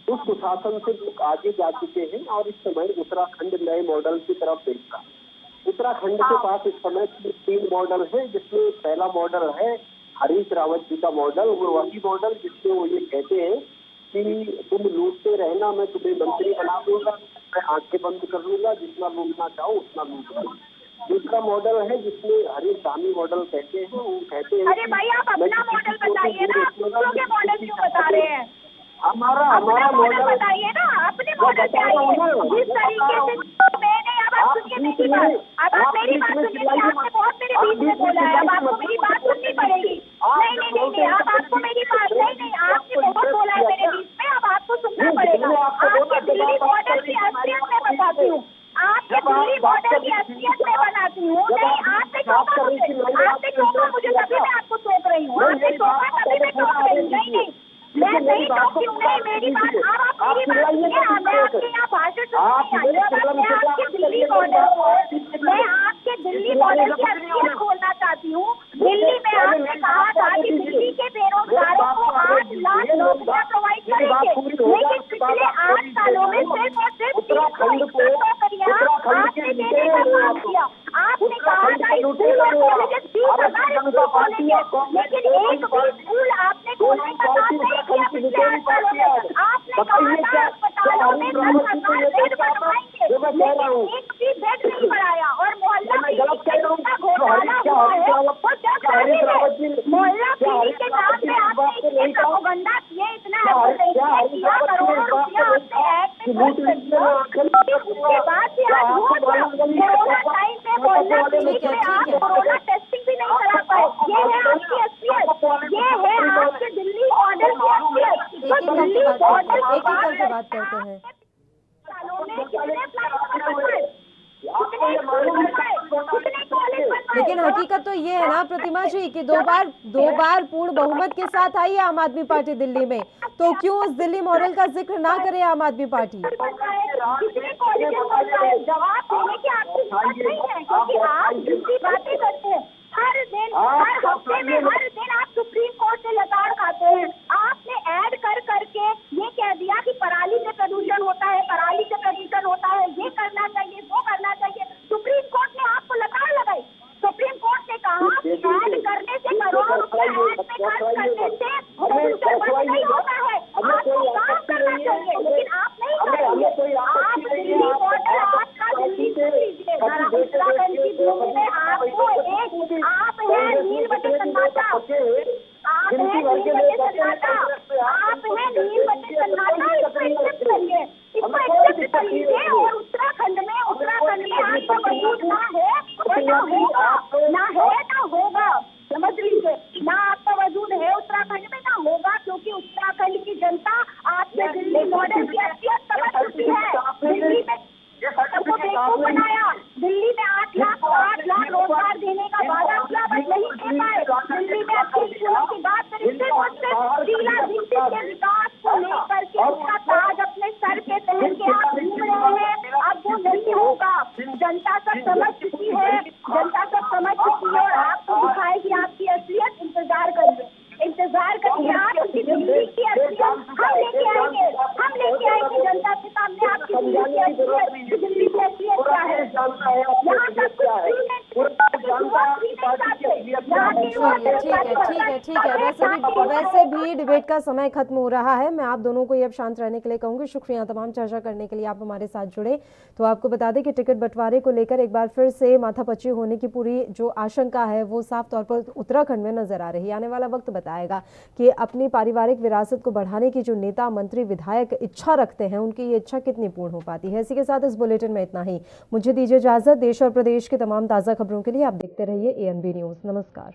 उस कुशासन से लोग आगे जा चुके हैं और इस समय उत्तराखंड नए मॉडल की तरफ देखता है। उत्तराखंड के पास इस समय 3 मॉडल है, जिसमें पहला मॉडल है हरीश रावत जी का मॉडल। वो वही मॉडल जिसमें वो ये कहते हैं कि तुम लूटते रहना, मैं तुम्हें मंत्री बना दूंगा, मैं आंखें बंद कर लूंगा, जितना लूटना चाहो उतना लूट लूंगा। दूसरा मॉडल है जिसमें हरीश धामी मॉडल कहते हैं, वो कहते हैं अरे भाई आप अपना मॉडल बताइए ना, आप दूसरों के मॉडल क्यों बता रहे हैं? हमारा मॉडल बताइए ना, अपने मॉडल पे आइए। जिस तरीके से मैंने अब आप सुनिए मेरी बात, अब आप मेरी बात सुनिए। आपने बहुत मेरे बीच में बोला है, अब आपको मेरी बात सुननी पड़ेगी। नहीं, अब आपको मेरी बात नहीं, आपने बहुत बोला है मेरे बीच में, अब आपको सुनना पड़ेगा। आपके दिल्ली मॉडल की असलियत मैं बताती हूँ, आपके दिल्ली मॉडल की असलियत मैं बनाती हूँ। नहीं, आपने टोका मुझे तभी मैं आपको टोक रही हूँ, आपने टोका तभी मैं टोक रही हूँ। नहीं, मैं नहीं टोकती हूँ। नहीं, मेरी बात आप मेरी बात सुनिए। मैं आपके यहाँ भाषण सुनने आई हूँ, मैं आपके दिल्ली मॉडल को, मैं आपके दिल्ली मॉडल की असलियत खोलना चाहती हूँ। दिल्ली में आपने कहा था कि दिल्ली के बेरोजगारों को 8 लाख नौकरियां प्रोवाइड करेंगे, लेकिन पिछले 8 सालों में सिर्फ और सिर्फ 361 नौकरियां आपने देने का काम किया। आपने कहा था स्कूल और कॉलेज 30,000 स्कूल खोलेंगे, लेकिन एक भी स्कूल आपने खोलने का काम नहीं किया पिछले 8 सालों में। आपने कहा था अस्पतालों में 10,000 बेड बनवाएंगे, लेकिन एक भी बेड नहीं बनाया। और मोहल्ला क्लिनिक का जितना घोटाला हुआ है वो जग जाहिर है। मोहल्ला क्लिनिक के नाम पे आपने इतने प्रोपेगेंडा किए, इतना किया, करोड़ों रुपया आपने ऐड में खर्च कर दिया, उसके बाद भी आज कोरोना टाइम पे मोहल्ला क्लिनिक में आप कोरोना टेस्टिंग भी नहीं करा पाए। ये है आपकी असलियत, ये है आपके दिल्ली मॉडल की असलियत। तो दिल्ली मॉडल की बात करते हैं। लेकिन हकीकत तो ये है ना प्रतिमा जी कि दो बार पूर्ण बहुमत के साथ आई है आम आदमी पार्टी दिल्ली में, तो क्यों उस दिल्ली मॉडल का जिक्र ना करे आम आदमी पार्टी? जवाब देने की आपकी बात नहीं है, क्योंकि आप जितनी बातें करते हैं हर दिन, हर हफ्ते में हर दिन आप सुप्रीम कोर्ट से लताड़ खाते हैं। आपने ऐड कर करके ये कह दिया कि पराली से प्रदूषण होता है, पराली से प्रदूषण होता है, ये करना चाहिए, वो करना चाहिए। सुप्रीम कोर्ट ने आपको लताड़ लगाई। सुप्रीम कोर्ट ने कहा कि ऐड करने से करोड़ों रुपए ऐड में खर्च करने से प्रदूषण बंद नहीं होता है, आपको काम करना चाहिए, लेकिन आप नहीं करेंगे। आप दिल्ली मॉडल, आपका दिल्ली लीजिए, उत्तराखंड की भूमि में आपको एक आप है नील बटे सन्नाटा है, इसको एक्सेप्ट करिए, इसको एक्सेप्ट कर लीजिए। और उत्तराखंड में आपका वजूद ना है और ना होगा, ना है ना होगा, समझ लीजिए, ना आपका वजूद है उत्तराखंड में ना होगा, क्योंकि उत्तराखंड की जनता आपके दिल्ली मॉडल की असलियत समझ चुकी है। दिल्ली में सबको बेवकूफ बनाया, दिल्ली में 8 लाख रोजगार देने का वादा किया, बट नहीं दे पाए। दिल्ली में अच्छी स्कूलों की बात करें, सिर्फ और सिर्फ शीला दीक्षित के विकास को लेकर के उसका ताज अपने सर पे पहन के आप घूम रहे हैं। अब वो नहीं होगा, जनता सब समझ चुकी है, जनता सब समझ चुकी है और आपको दिखाएगी आपकी असलियत। इंतजार करिए, इंतजार करिए, आप उनकी दिल्ली की असलियत हम लेके आएंगे, हम लेके आएंगे जनता के सामने आपकी दिल्ली की असलियत। दिल्ली की असलियत क्या है? यहाँ तक ठीक है। वैसे भी डिबेट का समय खत्म हो रहा है। मैं आप दोनों को ये अब शांत रहने के लिए कहूंगी। शुक्रिया तमाम चर्चा करने के लिए आप हमारे साथ जुड़े। तो आपको बता दें कि टिकट बंटवारे को लेकर एक बार फिर से माथापच्ची होने की पूरी जो आशंका है वो साफ तौर पर उत्तराखंड में नजर आ रही है। आने वाला वक्त बताएगा कि अपनी पारिवारिक विरासत को बढ़ाने की जो नेता, मंत्री, विधायक इच्छा रखते हैं, उनकी ये इच्छा कितनी पूर्ण हो पाती है। इसी के साथ इस बुलेटिन में इतना ही। मुझे दीजिए इजाजत। देश और प्रदेश की तमाम ताज़ा खबरों के लिए आप देखते रहिए ANB न्यूज़। नमस्कार।